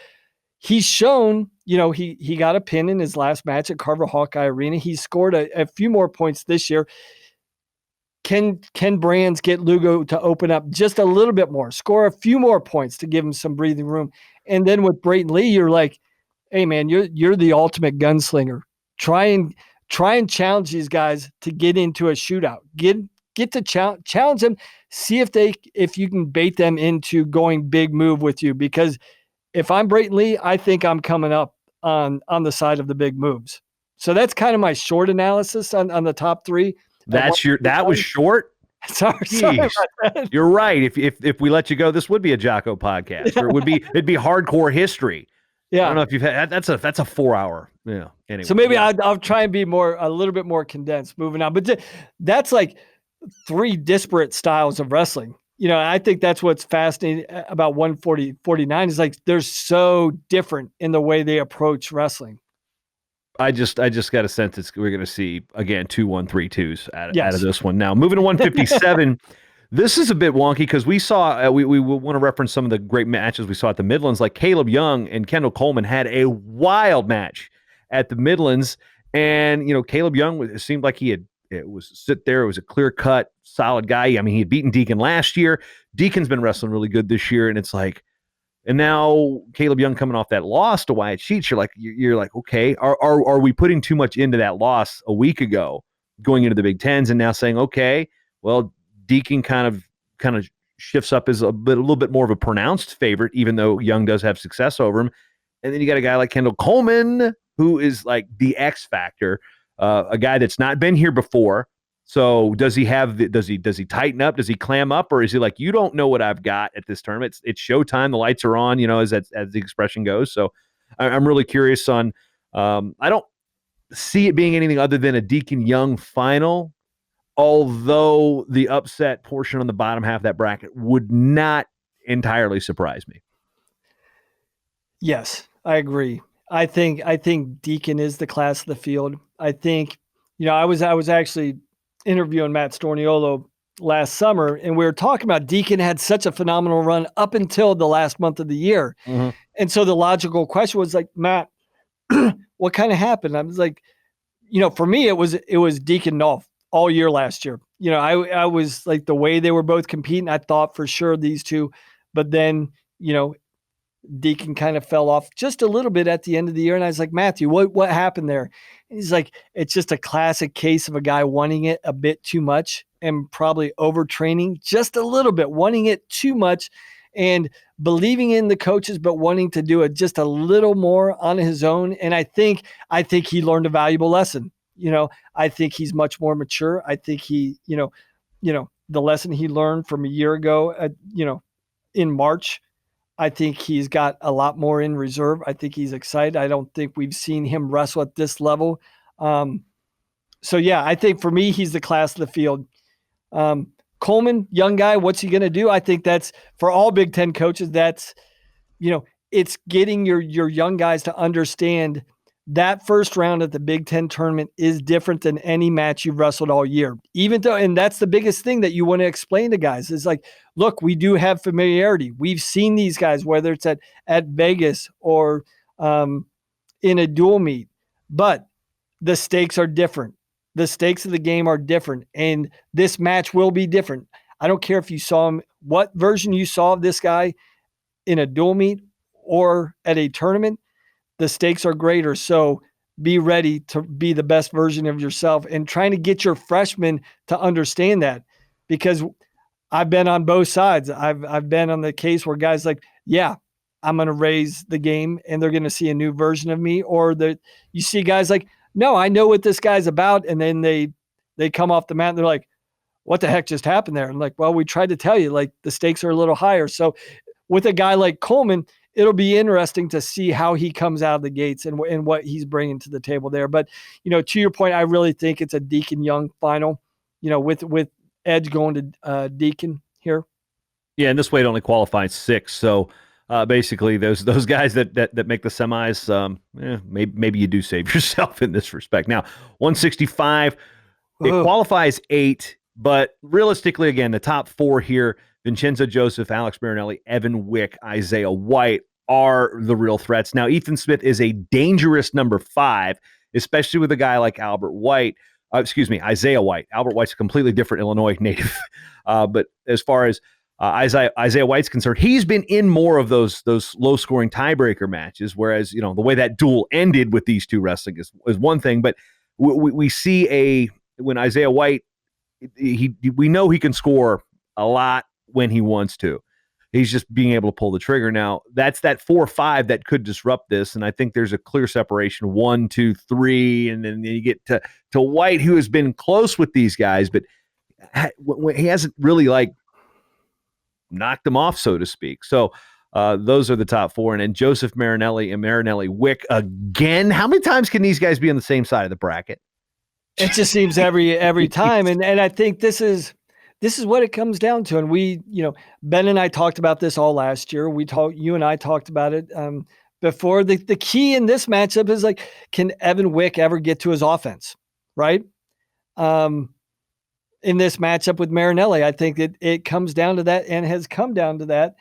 he's shown, he got a pin in his last match at Carver Hawkeye Arena. He scored a few more points this year. Can Brands get Lugo to open up just a little bit more, score a few more points to give him some breathing room? And then with Brayton Lee, you're like, hey man, you're the ultimate gunslinger. Try and challenge these guys to get into a shootout. Get to challenge them. See if you can bait them into going big move with you. Because if I'm Brayton Lee, I think I'm coming up on the side of the big moves. So that's kind of my short analysis on the top 3. That was short. Sorry about that. You're right. If we let you go, this would be a Jocko podcast. Or it'd be hardcore history. Yeah. I don't know if you've had that's a 4-hour. Yeah. Anyway. So maybe I'll try and be a little bit more condensed moving on. But that's like 3 disparate styles of wrestling. I think that's what's fascinating about 149 is like they're so different in the way they approach wrestling. I just got a sense we're going to see again 2-1-3-2s out of this one. Now moving to 157. This is a bit wonky because we saw we want to reference some of the great matches we saw at the Midlands. Like Caleb Young and Kendall Coleman had a wild match at the Midlands, and Caleb Young, it seemed like it was a clear cut solid guy. I mean, he had beaten Deacon last year. Deacon's been wrestling really good this year, and it's like. And now Caleb Young coming off that loss to Wyatt Sheets, you're like, okay, are we putting too much into that loss a week ago, going into the Big Tens, and now saying, okay, well, Deacon kind of shifts up as a little bit more of a pronounced favorite, even though Young does have success over him. And then you got a guy like Kendall Coleman, who is like the X factor, a guy that's not been here before. So does he tighten up? Does he clam up? Or is he like, you don't know what I've got at this tournament? It's showtime. The lights are on, as the expression goes. So I'm really curious on, I don't see it being anything other than a Deacon Young final, although the upset portion on the bottom half of that bracket would not entirely surprise me. Yes, I agree. I think Deacon is the class of the field. I think, I was actually interviewing Matt Storniolo last summer, and we were talking about Deacon had such a phenomenal run up until the last month of the year. Mm-hmm. And so the logical question was like, Matt, what kind of happened? I was like, for me, it was Deacon Nolf all year last year. I was like, the way they were both competing, I thought for sure these two, but then, Deacon kind of fell off just a little bit at the end of the year. And I was like, Matthew, what happened there? And he's like, it's just a classic case of a guy wanting it a bit too much and probably overtraining just a little bit, wanting it too much and believing in the coaches, but wanting to do it just a little more on his own. And I think he learned a valuable lesson. I think he's much more mature. I think he, the lesson he learned from a year ago, in March, I think he's got a lot more in reserve. I think he's excited. I don't think we've seen him wrestle at this level. So yeah, I think for me, he's the class of the field. Coleman, young guy, what's he going to do? I think that's for all Big Ten coaches. That's, it's getting your young guys to understand that first round at the Big Ten tournament is different than any match you've wrestled all year. And that's the biggest thing that you want to explain to guys is like, look, we do have familiarity. We've seen these guys, whether it's at Vegas or in a dual meet, but the stakes are different. The stakes of the game are different, and this match will be different. I don't care if you saw him, what version you saw of this guy in a dual meet or at a tournament, the stakes are greater. So be ready to be the best version of yourself and trying to get your freshmen to understand that, because I've been on both sides. I've been on the case where guys like, yeah, I'm going to raise the game and they're going to see a new version of me. Or you see guys like, no, I know what this guy's about. And then they come off the mat and they're like, what the heck just happened there? And like, well, we tried to tell you, like, the stakes are a little higher. So with a guy like Coleman, it'll be interesting to see how he comes out of the gates and what he's bringing to the table there. But, to your point, I really think it's a Deacon Young final, with Edge going to Deacon here. Yeah, and this way it only qualifies 6. So basically, those guys that make the semis, maybe you do save yourself in this respect. Now, 165, it qualifies 8, but realistically, again, the top 4 here: Vincenzo Joseph, Alex Marinelli, Evan Wick, Isaiah White are the real threats. Now, Ethan Smith is a dangerous number 5, especially with a guy like Isaiah White. Albert White's a completely different Illinois native. But as far as Isaiah White's concerned, he's been in more of those low-scoring tiebreaker matches, whereas, the way that duel ended with these two wrestling is one thing. But we see when Isaiah White, we know he can score a lot when he wants to. He's just being able to pull the trigger. Now, that's that 4-5 that could disrupt this, and I think there's a clear separation, 1, 2, 3, and then you get to White, who has been close with these guys, but he hasn't really knocked them off, so to speak. So those are the top 4, and then Joseph, Marinelli, and Marinelli Wick again. How many times can these guys be on the same side of the bracket? It just seems every time, and I think this is what it comes down to. And we, Ben and I talked about this all last year. You and I talked about it before. The key in this matchup is can Evan Wick ever get to his offense, right? In this matchup with Marinelli, I think it comes down to that, and has come down to that,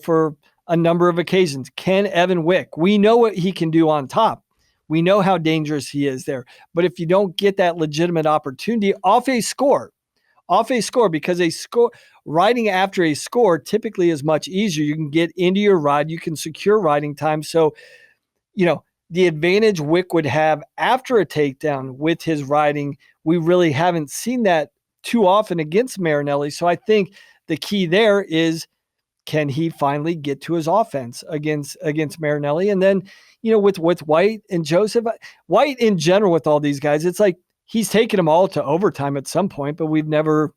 for a number of occasions. Can Evan Wick? We know what he can do on top. We know how dangerous he is there. But if you don't get that legitimate opportunity off a score, because riding after a score typically is much easier. You can get into your ride, you can secure riding time. So, the advantage Wick would have after a takedown with his riding, we really haven't seen that too often against Marinelli. So I think the key there is, can he finally get to his offense against Marinelli? And then, with White and Joseph, White in general, with all these guys, it's like he's taken them all to overtime at some point, but we've never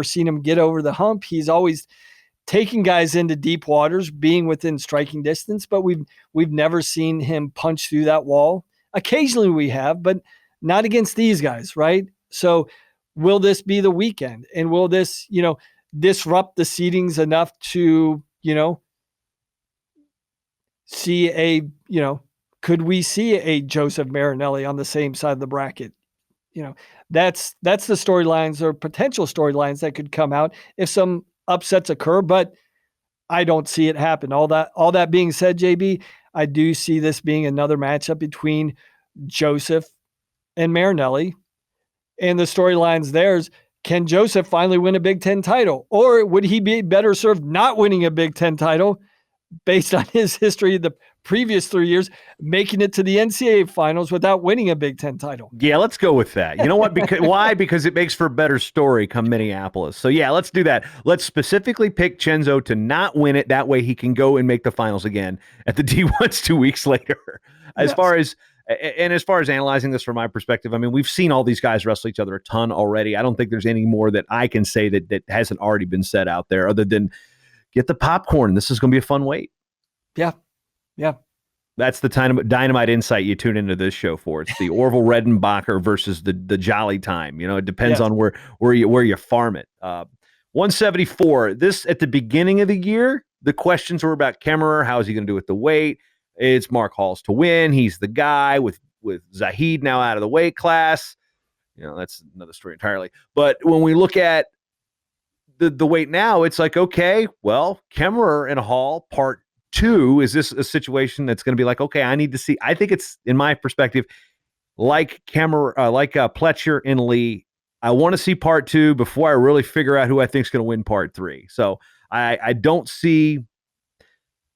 seen him get over the hump. He's always taking guys into deep waters, being within striking distance, but we've never seen him punch through that wall. Occasionally we have, but not against these guys, right? So will this be the weekend? And will this, disrupt the seedings enough to, could we see a Joseph Marinelli on the same side of the bracket? That's the storylines or potential storylines that could come out if some upsets occur, but I don't see it happen. All that being said, JB, I do see this being another matchup between Joseph and Marinelli. And the storylines there's, can Joseph finally win a Big Ten title? Or would he be better served not winning a Big Ten title based on his history the previous 3 years, making it to the NCAA finals without winning a Big Ten title? Yeah, let's go with that. You know what? Why? Because it makes for a better story come Minneapolis. So yeah, let's do that. Let's specifically pick Chenzo to not win it. That way he can go and make the finals again at the D1s 2 weeks later. As far as analyzing this from my perspective, I mean, we've seen all these guys wrestle each other a ton already. I don't think there's any more that I can say that hasn't already been said out there other than get the popcorn. This is going to be a fun wait. Yeah. Yeah. That's the dynamite insight you tune into this show for. It's the Orville Redenbacher versus the Jolly Time. It depends on where you farm it. 174. This at the beginning of the year, the questions were about Kemmerer. How is he going to do with the weight? It's Mark Hall's to win. He's the guy with Zahid now out of the weight class. That's another story entirely. But when we look at the weight now, it's like, okay, well, Kemmerer and Hall part 2, is this a situation that's going to be like, okay, I need to see. I think it's, in my perspective, like Kemmerer, like Pletcher and Lee, I want to see part 2 before I really figure out who I think is going to win part 3. So I don't see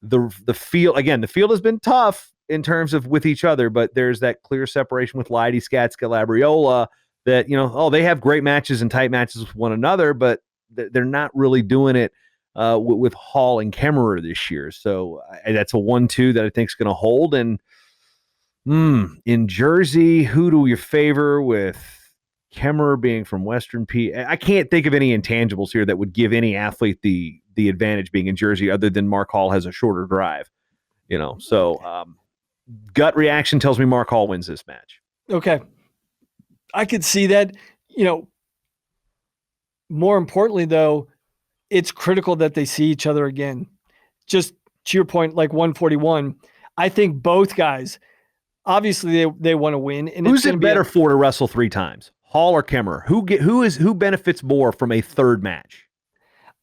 the field. Again, the field has been tough in terms of with each other, but there's that clear separation with Leidy, Skatska, Labriola that, they have great matches and tight matches with one another, but they're not really doing it with Hall and Kemmerer this year. So that's a 1-2 that I think is going to hold. And in Jersey, who do you favor with Kemmerer being from Western P? I can't think of any intangibles here that would give any athlete the advantage being in Jersey other than Mark Hall has a shorter drive, So gut reaction tells me Mark Hall wins this match. Okay. I could see that. More importantly, though, it's critical that they see each other again. Just to your point, like 141, I think both guys, obviously they want to win. And who's it better for to wrestle 3 times, Hall or Kemmerer? Who benefits more from a third match?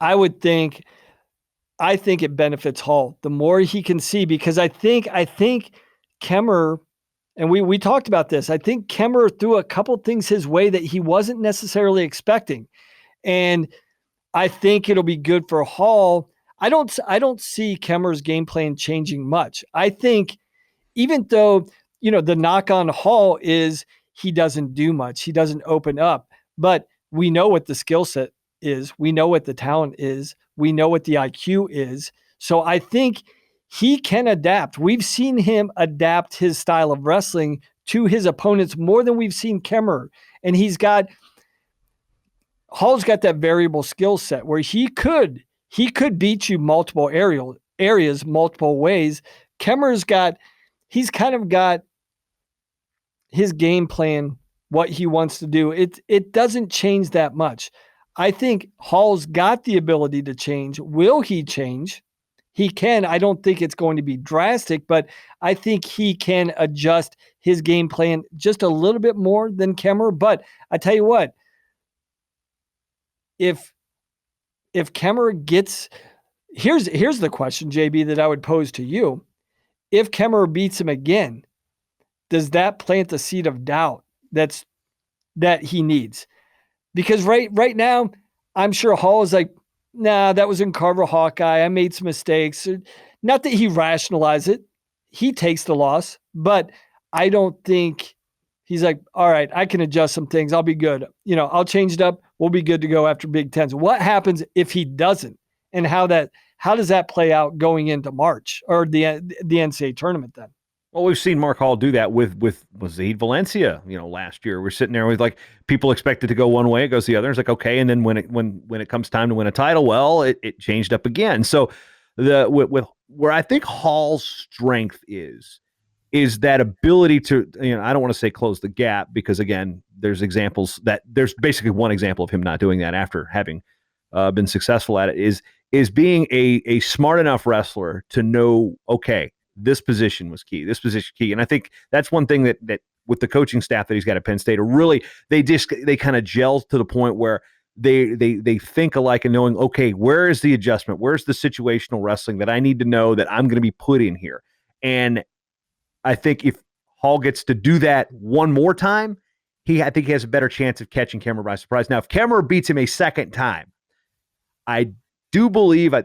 I think it benefits Hall. The more he can see, because I think Kemmerer, and we talked about this, I think Kemmerer threw a couple things his way that he wasn't necessarily expecting. And I think it'll be good for Hall. I don't see Kemmerer's game plan changing much. I think even though, the knock on Hall is he doesn't do much. He doesn't open up. But we know what the skill set is. We know what the talent is. We know what the IQ is. So I think he can adapt. We've seen him adapt his style of wrestling to his opponents more than we've seen Kemmerer. And Hall's got that variable skill set where he could beat you multiple areas, multiple ways. He's kind of got his game plan, what he wants to do. It doesn't change that much. I think Hall's got the ability to change. Will he change? He can. I don't think it's going to be drastic, but I think he can adjust his game plan just a little bit more than Kemmerer. But I tell you what, if Kemmerer gets, here's the question, JB, that I would pose to you. If Kemmerer beats him again, does that plant the seed of doubt that he needs? Because right now, I'm sure Hall is like, nah, that was in Carver Hawkeye. I made some mistakes. Not that he rationalized it. He takes the loss, but I don't think he's like, all right, I can adjust some things. I'll be good. I'll change it up. We'll be good to go after Big Tens. What happens if he doesn't? And how does that play out going into March or the NCAA tournament then? Well, we've seen Mark Hall do that with Zaid Valencia, last year. We're sitting there with like people expect it to go one way, it goes the other. It's like, okay. And then when it comes time to win a title, well, it changed up again. So with where I think Hall's strength is that ability to, I don't want to say close the gap because again, there's basically one example of him not doing that after having been successful at it is being a smart enough wrestler to know, okay, this position was key. This position key. And I think that's one thing that with the coaching staff that he's got at Penn State, really, they kind of gel to the point where they think alike and knowing, okay, where is the adjustment? Where's the situational wrestling that I need to know that I'm going to be put in here? And I think if Hall gets to do that one more time, I think he has a better chance of catching Kemmerer by surprise. Now, if Kemmerer beats him a second time, I do believe I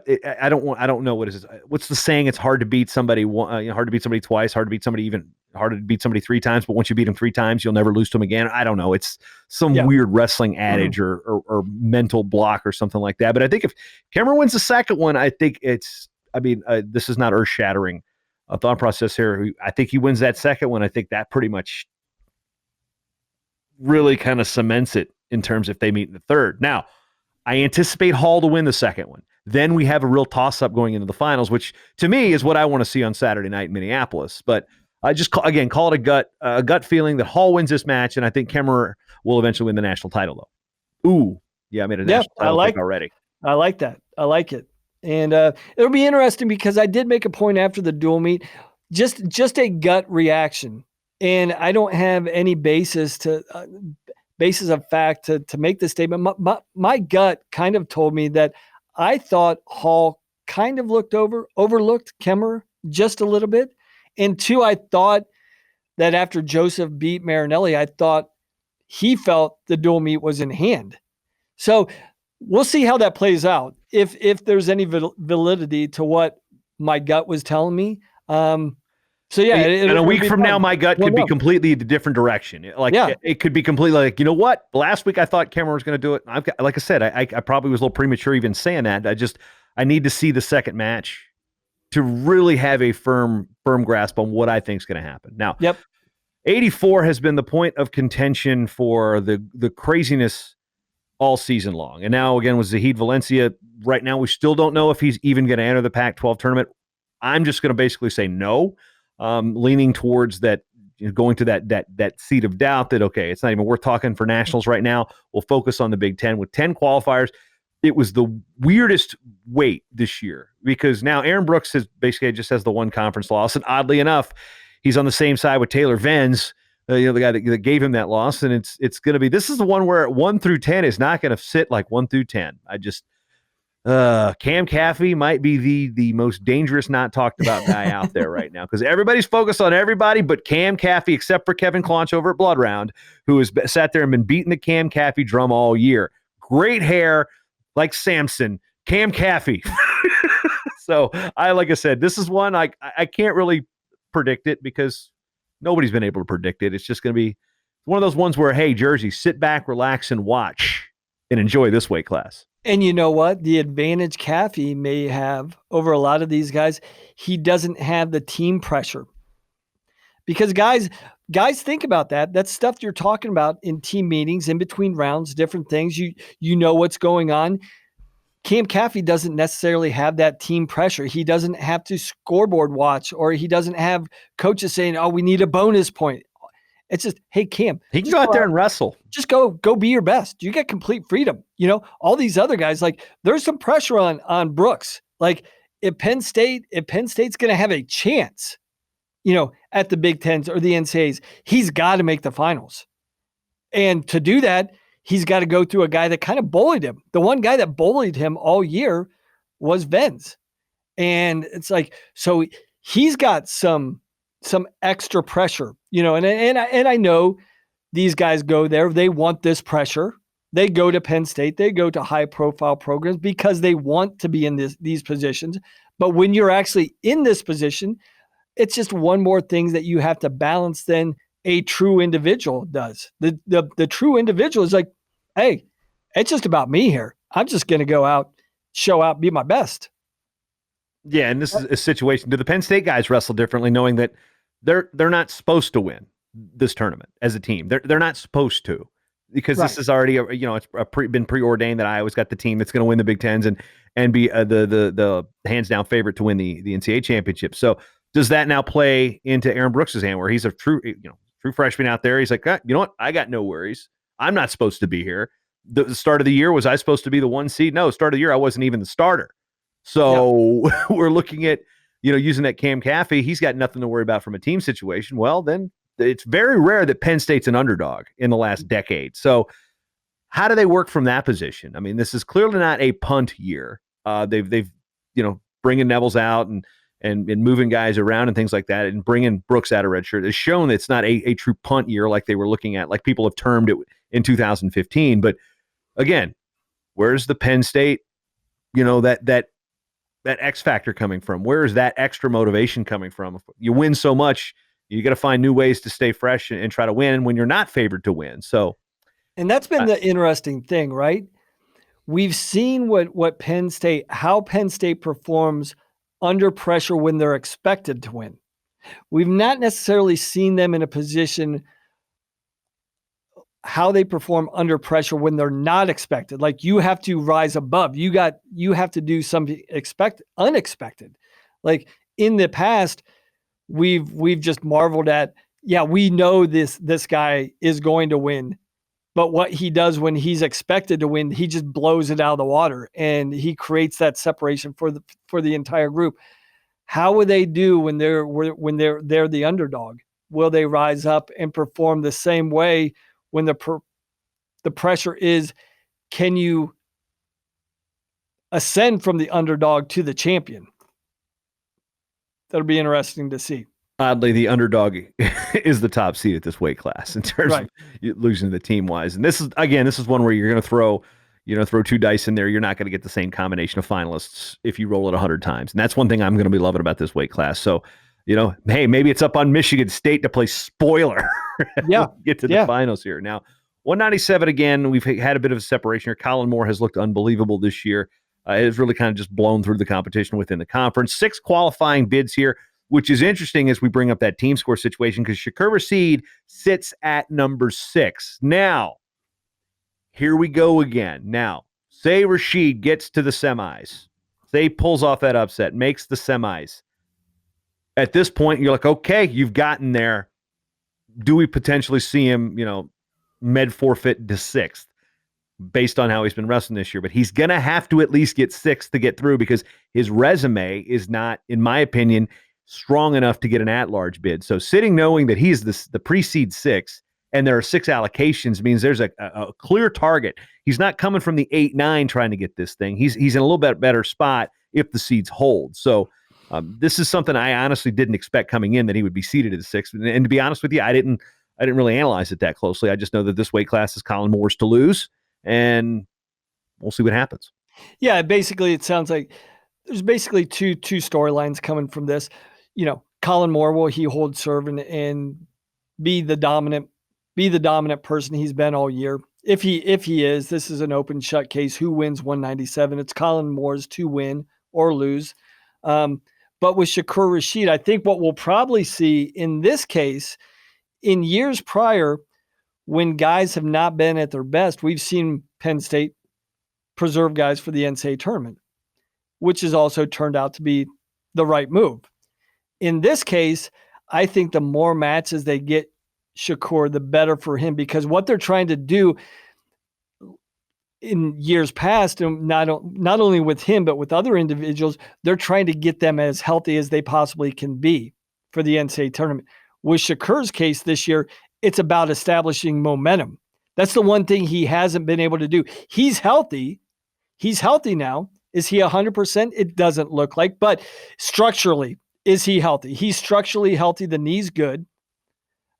don't know what's the saying. It's hard to beat somebody hard to beat somebody twice, hard to beat somebody even harder to beat somebody 3 times. But once you beat them 3 times, you'll never lose to them again. I don't know. It's some weird wrestling adage or mental block or something like that. But I think if Kemmerer wins the second one, I think this is not earth shattering thought process here. I think he wins that second one. I think that pretty much really kind of cements it in terms if they meet in the third. Now, I anticipate Hall to win the second one. Then we have a real toss-up going into the finals, which to me is what I want to see on Saturday night in Minneapolis. But I just call it a gut feeling that Hall wins this match, and I think Kemmerer will eventually win the national title, though. Ooh, yeah, I made a national title pick already. I like that. I like it, and it'll be interesting because I did make a point after the dual meet, just a gut reaction, and I don't have any basis of fact to make this statement. My gut kind of told me that I thought Hall kind of overlooked Kemmerer just a little bit. And 2, I thought that after Joseph beat Marinelli, I thought he felt the dual meet was in hand. So we'll see how that plays out. If there's any validity to what my gut was telling me. So yeah, and a week from now, my gut could be completely the different direction. Like it could be completely like, you know what? Last week I thought Cameron was going to do it. Like I said, I probably was a little premature even saying that. I need to see the second match to really have a firm grasp on what I think is going to happen. Now, 84 has been the point of contention for the craziness all season long. And now again with Zahid Valencia, right now we still don't know if he's even going to enter the Pac-12 tournament. I'm just going to basically say no. Leaning towards that, going to that seat of doubt that, okay, it's not even worth talking for nationals right now. We'll focus on the Big Ten with 10 qualifiers. It was the weirdest wait this year because now Aaron Brooks just has the one conference loss. And oddly enough, he's on the same side with Taylor Venz, the guy that gave him that loss. And it's going to be, this is the one where 1 through 10 is not going to sit like 1 through 10. Cam Caffey might be the most dangerous, not talked about guy out there right now because everybody's focused on everybody but Cam Caffey, except for Kevin Claunch over at Blood Round, who has sat there and been beating the Cam Caffey drum all year. Great hair, like Samson, Cam Caffey. So like I said, this is one I can't really predict it because nobody's been able to predict it. It's just going to be one of those ones where, hey, Jersey, sit back, relax, and watch and enjoy this weight class. And you know what? The advantage Caffey may have over a lot of these guys, he doesn't have the team pressure. Because guys think about that. That's stuff you're talking about in team meetings, in between rounds, different things. You know what's going on. Cam Caffey doesn't necessarily have that team pressure. He doesn't have to scoreboard watch, or he doesn't have coaches saying, oh, we need a bonus point. It's just, hey, Cam. He can go out there and wrestle. Just go be your best. You get complete freedom. All these other guys, like there's some pressure on Brooks. Like if Penn State's going to have a chance, at the Big Tens or the NCAAs, he's got to make the finals. And to do that, he's got to go through a guy that kind of bullied him. The one guy that bullied him all year was Venz. And it's like, so he's got some extra pressure, and I know these guys go there. They want this pressure. They go to Penn State. They go to high profile programs because they want to be in these positions. But when you're actually in this position, it's just one more thing that you have to balance than a true individual does. The true individual is like, hey, it's just about me here. I'm just going to go out, show out, be my best. Yeah, and this is a situation. Do the Penn State guys wrestle differently, knowing that they're not supposed to win this tournament as a team? They're not supposed to, because this is already it's been preordained that Iowa's got the team that's going to win the Big Tens and be the hands down favorite to win the NCAA championship. So does that now play into Aaron Brooks's hand, where he's a true freshman out there? He's like, you know what? I got no worries. I'm not supposed to be here. The start of the year, was I supposed to be the 1 seed? No, start of the year I wasn't even the starter. So we're looking at, using that Cam Caffey. He's got nothing to worry about from a team situation. Well, then it's very rare that Penn State's an underdog in the last decade. So how do they work from that position? I mean, this is clearly not a punt year. They've bringing Neville's out and moving guys around and things like that, and bringing Brooks out of redshirt has shown that it's not a true punt year like they were looking at, like people have termed it in 2015. But again, where's the Penn State, that X factor coming from? Where is that extra motivation coming from? If you win so much, you got to find new ways to stay fresh and try to win when you're not favored to win. So, and that's been the interesting thing, right? We've seen how Penn State performs under pressure when they're expected to win. We've not necessarily seen them in a position how they perform under pressure when they're not expected. Like, you have to rise above. You have to do something unexpected. Like in the past, we've just marveled at, we know this guy is going to win, but what he does when he's expected to win, he just blows it out of the water, and he creates that separation for the entire group. How will they do when they're the underdog? Will they rise up and perform the same way when the pressure is, can you ascend from the underdog to the champion? That'll be interesting to see. Oddly, the underdog is the top seed at this weight class in terms Right. of losing the team wise. And this is one where you're going to throw two dice in there. You're not going to get the same combination of finalists if you roll it 100 times. And that's one thing I'm going to be loving about this weight class. So, hey, maybe it's up on Michigan State to play spoiler. Yeah. Get to the finals here. Now, 197 again, we've had a bit of a separation here. Colin Moore has looked unbelievable this year. It's really kind of just blown through the competition within the conference. 6 qualifying bids here, which is interesting as we bring up that team score situation because Shakur Rashid sits at number 6. Now, here we go again. Now, say Rashid gets to the semis. Say he pulls off that upset, makes the semis. At this point, you're like, okay, you've gotten there. Do we potentially see him, med forfeit to 6th based on how he's been wrestling this year? But he's going to have to at least get 6th to get through because his resume is not, in my opinion, strong enough to get an at-large bid. So sitting knowing that he's the pre-seed 6 and there are 6 allocations means there's a clear target. He's not coming from the 8-9 trying to get this thing. He's in a little bit better spot if the seeds hold. So this is something I honestly didn't expect coming in, that he would be seated at the 6th. And to be honest with you, I didn't really analyze it that closely. I just know that this weight class is Colin Moore's to lose, and we'll see what happens. Yeah, basically it sounds like there's basically two storylines coming from this. Colin Moore, will he hold serve and be the dominant person he's been all year? If he is, this is an open shut case. Who wins 197? It's Colin Moore's to win or lose. But with Shakur Rashid, I think what we'll probably see in this case, in years prior, when guys have not been at their best, we've seen Penn State preserve guys for the NCAA tournament, which has also turned out to be the right move. In this case, I think the more matches they get Shakur, the better for him, because what they're trying to do in years past, and not only with him, but with other individuals, they're trying to get them as healthy as they possibly can be for the NCAA tournament. With Shakur's case this year, it's about establishing momentum. That's the one thing he hasn't been able to do. He's healthy. He's healthy now. Is he 100%? It doesn't look like, but structurally, is he healthy? He's structurally healthy. The knee's good,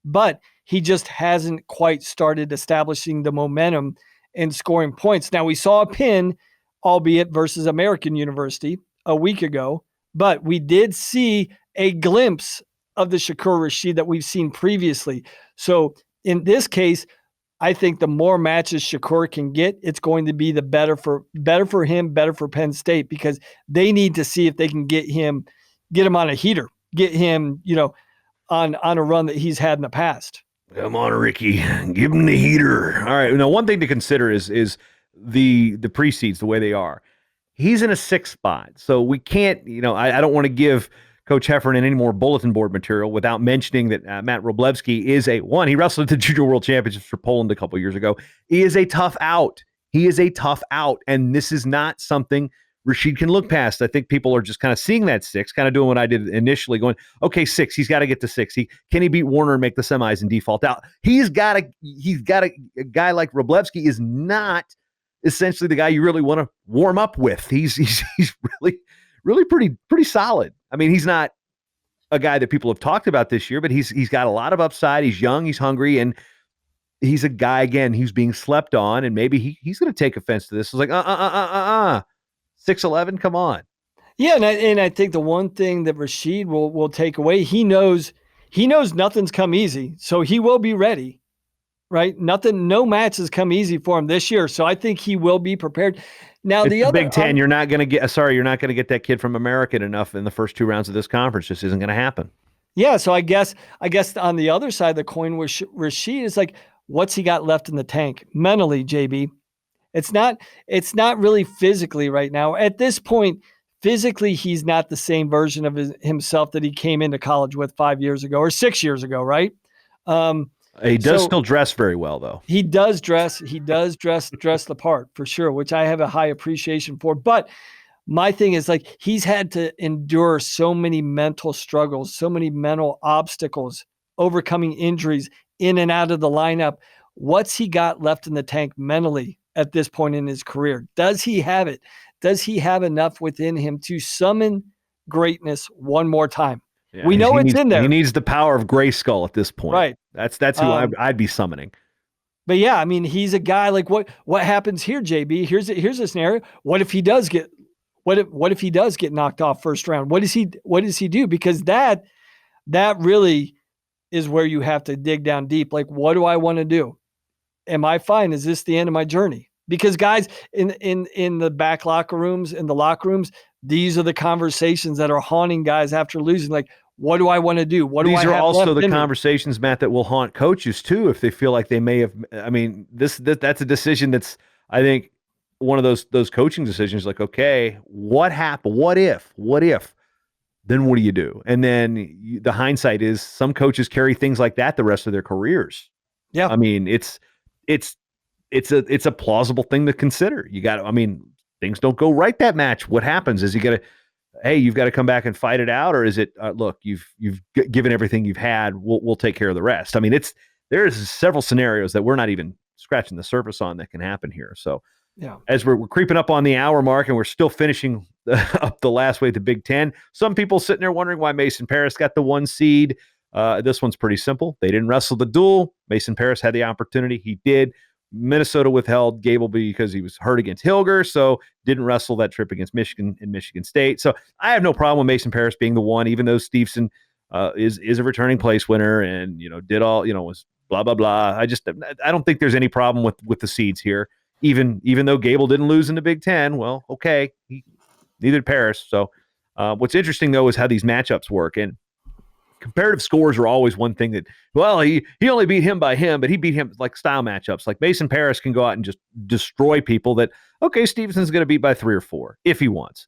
but he just hasn't quite started establishing the momentum and scoring points. Now, we saw a pin, albeit versus American University a week ago, but we did see a glimpse of the Shakur Rashid that we've seen previously. So in this case, I think the more matches Shakur can get, it's going to be the better for him, better for Penn State, because they need to see if they can get him on a heater, get him, on a run that he's had in the past. Come on, Ricky, give him the heater. All right. Now, one thing to consider is the pre-seeds, the way they are. He's in a 6th spot, so we can't. I don't want to give Coach Heffernan any more bulletin board material without mentioning that Matt Wroblewski is he wrestled at the Junior World Championships for Poland a couple years ago. He is a tough out. And this is not something Rashid can look past. I think people are just kind of seeing that 6, kind of doing what I did initially, going, okay, 6, he's got to get to 6. Can he beat Warner and make the semis and default out? He's got a guy like Wroblewski is not essentially the guy you really want to warm up with. He's really pretty solid. I mean, he's not a guy that people have talked about this year, but he's got a lot of upside. He's young, he's hungry, and he's a guy, again, who's being slept on, and maybe he's going to take offense to this. It's like, 6'11", come on. Yeah, and I think the one thing that Rashid will take away, he knows nothing's come easy, so he will be ready, right? No match has come easy for him this year, so I think he will be prepared. Now, it's the other Big Ten, you're not going to get that kid from American enough in the first 2 rounds of this conference. Just isn't going to happen. Yeah, so I guess on the other side of the coin with Rashid is like, what's he got left in the tank mentally, JB? It's not really physically right now. At this point, physically, he's not the same version of himself that he came into college with 5 years ago or 6 years ago, right? He does still dress very well, though. He does dress the part, for sure, which I have a high appreciation for. But my thing is, like, he's had to endure so many mental struggles, so many mental obstacles, overcoming injuries, in and out of the lineup. What's he got left in the tank mentally at this point in his career? Does he have it? Does he have enough within him to summon greatness one more time? Yeah, We know it's in there. He needs the power of Grayskull at this point. Right. That's who I'd be summoning. But yeah, I mean, he's a guy like what happens here, JB? Here's a scenario. What if he does get knocked off first round? What does he do? Because that really is where you have to dig down deep. Like, what do I want to do? Am I fine? Is this the end of my journey? Because guys in the back locker rooms, in the locker rooms, these are the conversations that are haunting guys after losing. Like, what do I want to do? What do I have left in me? These are also the conversations, Matt, that will haunt coaches too if they feel like they may have. I mean, that's a decision that's, I think, one of those coaching decisions. Like, okay, what happened? What if? Then what do you do? And then the hindsight is some coaches carry things like that the rest of their careers. Yeah, I mean, it's a plausible thing to consider. You got to, I mean, things don't go right that match. What happens is you've got to come back and fight it out, or is it look, you've given everything you've had, we'll take care of the rest. I mean, there's several scenarios that we're not even scratching the surface on that can happen here. So yeah, as we're creeping up on the hour mark and we're still finishing up the last way at the Big Ten, some people sitting there wondering why Mason Paris got the 1 seed. This one's pretty simple. They didn't wrestle the duel. Mason Paris had the opportunity. He did. Minnesota withheld Gable because he was hurt against Hilger, so didn't wrestle that trip against Michigan and Michigan State. So I have no problem with Mason Paris being the 1, even though Stevenson is a returning place winner and did all was blah blah blah. I don't think there's any problem with the seeds here. Even though Gable didn't lose in the Big Ten, well, okay, neither did Paris. So what's interesting though is how these matchups work, and comparative scores are always one thing that, well, he only beat him by him, but he beat him like style matchups. Like Mason Paris can go out and just destroy people that, okay, Stevenson's going to beat by 3 or 4 if he wants.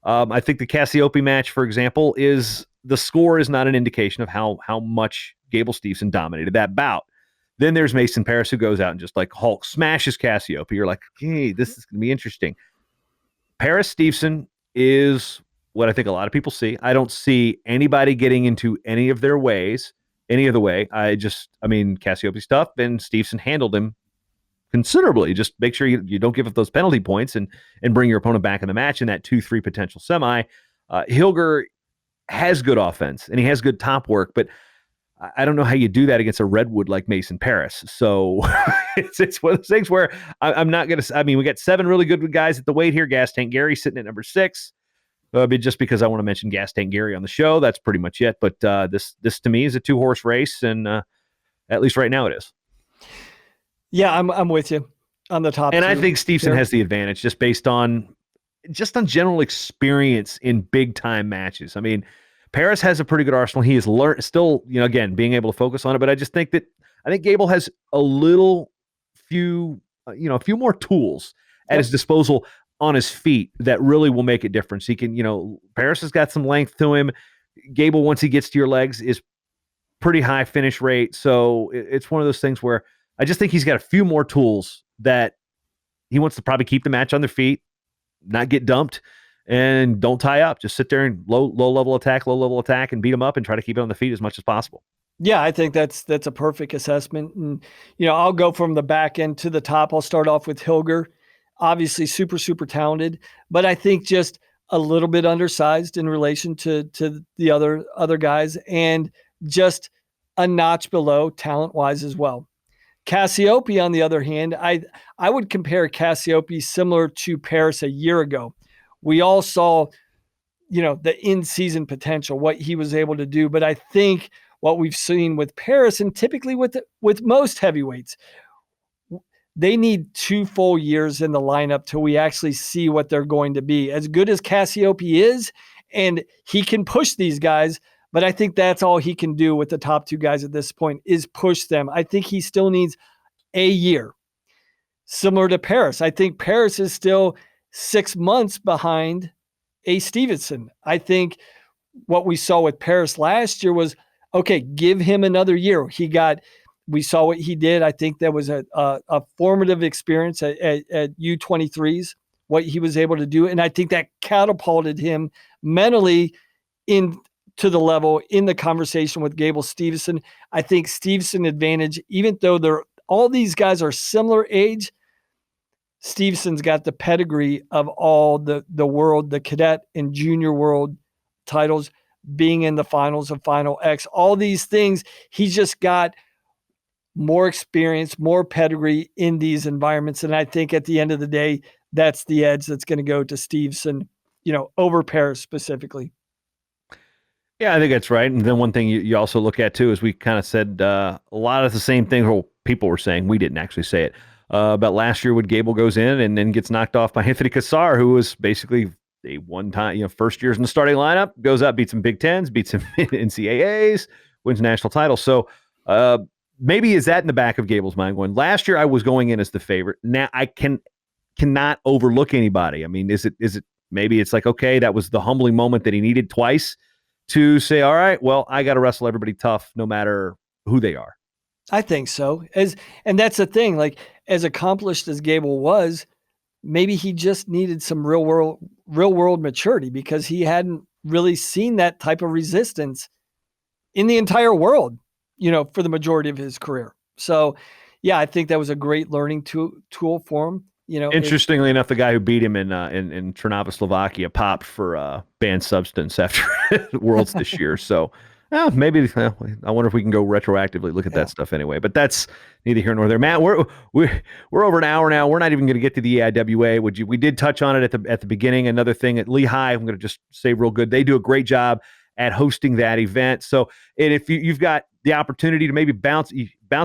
I think the Cassiope match, for example, the score is not an indication of how much Gable Stevenson dominated that bout. Then there's Mason Paris who goes out and just like Hulk smashes Cassiope. You're like, hey, this is going to be interesting. Paris Stevenson is what I think a lot of people see. I don't see anybody getting into any of the way. Cassiope's tough, and Stevenson handled him considerably. Just make sure you don't give up those penalty points and bring your opponent back in the match in that 2-3 potential semi. Hilger has good offense and he has good top work, but I don't know how you do that against a redwood like Mason Paris. So it's one of those things where I'm not going to. I mean, we got 7 really good guys at the weight here. Gas Tank Gary sitting at number 6. Just because I want to mention Gas Tank Gary on the show, that's pretty much it. But this to me is a 2-horse race, and at least right now it is. Yeah, I'm with you on the top. And I think Stevenson has the advantage just based on general experience in big time matches. I mean, Paris has a pretty good arsenal. He has learned still, again, being able to focus on it. But I just think Gable has a few more tools at his disposal on his feet that really will make a difference. He can, Paris has got some length to him. Gable, once he gets to your legs, is pretty high finish rate. So it's one of those things where I just think he's got a few more tools that he wants to probably keep the match on their feet, not get dumped, and don't tie up. Just sit there and low level attack, and beat him up and try to keep it on the feet as much as possible. Yeah, I think that's a perfect assessment. And, I'll go from the back end to the top. I'll start off with Hilger. Obviously super, super talented, but I think just a little bit undersized in relation to the other guys, and just a notch below talent-wise as well. Cassiope, on the other hand, I would compare Cassiope similar to Paris a year ago. We all saw, the in-season potential, what he was able to do. But I think what we've seen with Paris, and typically with most heavyweights, they need 2 full years in the lineup till we actually see what they're going to be. As good as Cassiope is, and he can push these guys, but I think that's all he can do with the top 2 guys at this point is push them. I think he still needs a year. Similar to Paris. I think Paris is still 6 months behind a Stevenson. I think what we saw with Paris last year was, okay, give him another year. We saw what he did. I think that was a formative experience at U23s, what he was able to do. And I think that catapulted him mentally into the level in the conversation with Gable Stevenson. I think Stevenson advantage, even though all these guys are similar age, Stevenson's got the pedigree of all the world, the cadet and junior world titles, being in the finals of Final X, all these things. He's just got more experience, more pedigree in these environments. And I think at the end of the day, that's the edge that's going to go to Stevenson, over Paris specifically. Yeah, I think that's right. And then one thing you also look at too is we kind of said a lot of the same things people were saying. We didn't actually say it about last year when Gable goes in and then gets knocked off by Anthony Cassar, who was basically a one-time, first years in the starting lineup, goes up, beats some Big Tens, beats some NCAAs, wins national titles. So maybe is that in the back of Gable's mind going, last year I was going in as the favorite. Now I cannot overlook anybody. I mean, is it maybe it's like, okay, that was the humbling moment that he needed twice to say, all right, well, I got to wrestle everybody tough no matter who they are. I think so. And that's the thing, like as accomplished as Gable was, maybe he just needed some real world maturity because he hadn't really seen that type of resistance in the entire world, for the majority of his career. So yeah, I think that was a great learning tool for him. Interestingly enough, the guy who beat him in Trnava, Slovakia, popped for banned substance after Worlds this year. So maybe I wonder if we can go retroactively look at that stuff anyway. But that's neither here nor there. Matt, we're over an hour now. We're not even going to get to the EIWA. We did touch on it at the beginning. Another thing at Lehigh, I'm going to just say real good. They do a great job at hosting that event. So, and if you've got the opportunity to maybe bounce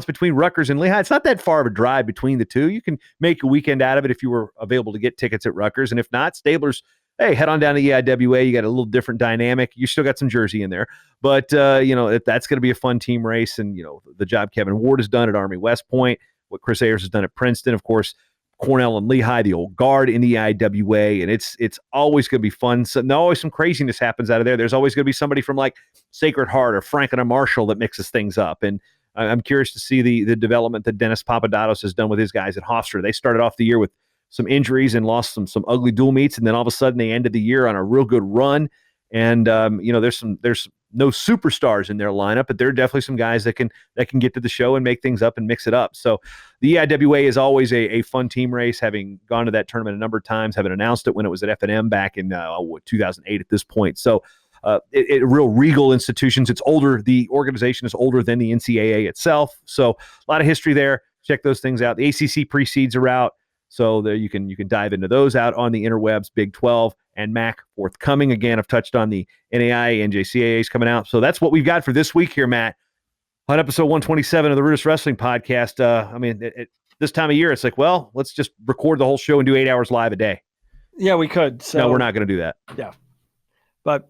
between Rutgers and Lehigh, it's not that far of a drive between the two. You can make a weekend out of it if you were available to get tickets at Rutgers. And if not, Stabler's, hey, head on down to EIWA. You got a little different dynamic. You still got some Jersey in there. But, that's going to be a fun team race. And, the job Kevin Ward has done at Army West Point, what Chris Ayers has done at Princeton, of course, Cornell and Lehigh, the old guard in the EIWA, and it's always going to be fun. So always some craziness happens out of there. There's always going to be somebody from like Sacred Heart or Franklin or Marshall that mixes things up. And I'm curious to see the development that Dennis Papadopoulos has done with his guys at Hofstra. They started off the year with some injuries and lost some ugly dual meets, and then all of a sudden they ended the year on a real good run. And there's no superstars in their lineup, but there are definitely some guys that can get to the show and make things up and mix it up. So the EIWA is always a fun team race, having gone to that tournament a number of times, having announced it when it was at F&M back in 2008 at this point. So real regal institutions. It's older. The organization is older than the NCAA itself. So a lot of history there. Check those things out. The ACC pre-seeds are out. So there you can dive into those out on the interwebs. Big 12 and MAC forthcoming. Again, I've touched on the NAIA and NJCAAs coming out. So that's what we've got for this week here, Matt, on episode 127 of the RUDIS Wrestling Podcast. This time of year, it's like, well, let's just record the whole show and do 8 hours live a day. Yeah, we could. So, no, we're not going to do that. Yeah. But,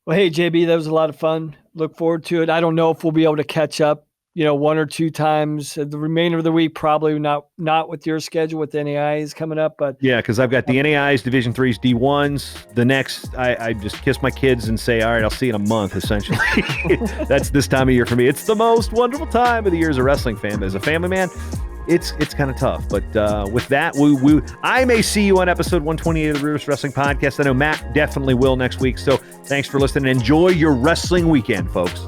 well, hey, JB, that was a lot of fun. Look forward to it. I don't know if we'll be able to catch up, one or two times. The remainder of the week, probably not with your schedule with the NAIs coming up. But yeah, because I've got the NAIs, Division 3s, D1s. The next, I just kiss my kids and say, all right, I'll see you in a month, essentially. That's this time of year for me. It's the most wonderful time of the year as a wrestling fan. As a family man, it's kind of tough. But with that, I may see you on episode 128 of the RUDIS Wrestling Podcast. I know Matt definitely will next week. So thanks for listening. Enjoy your wrestling weekend, folks.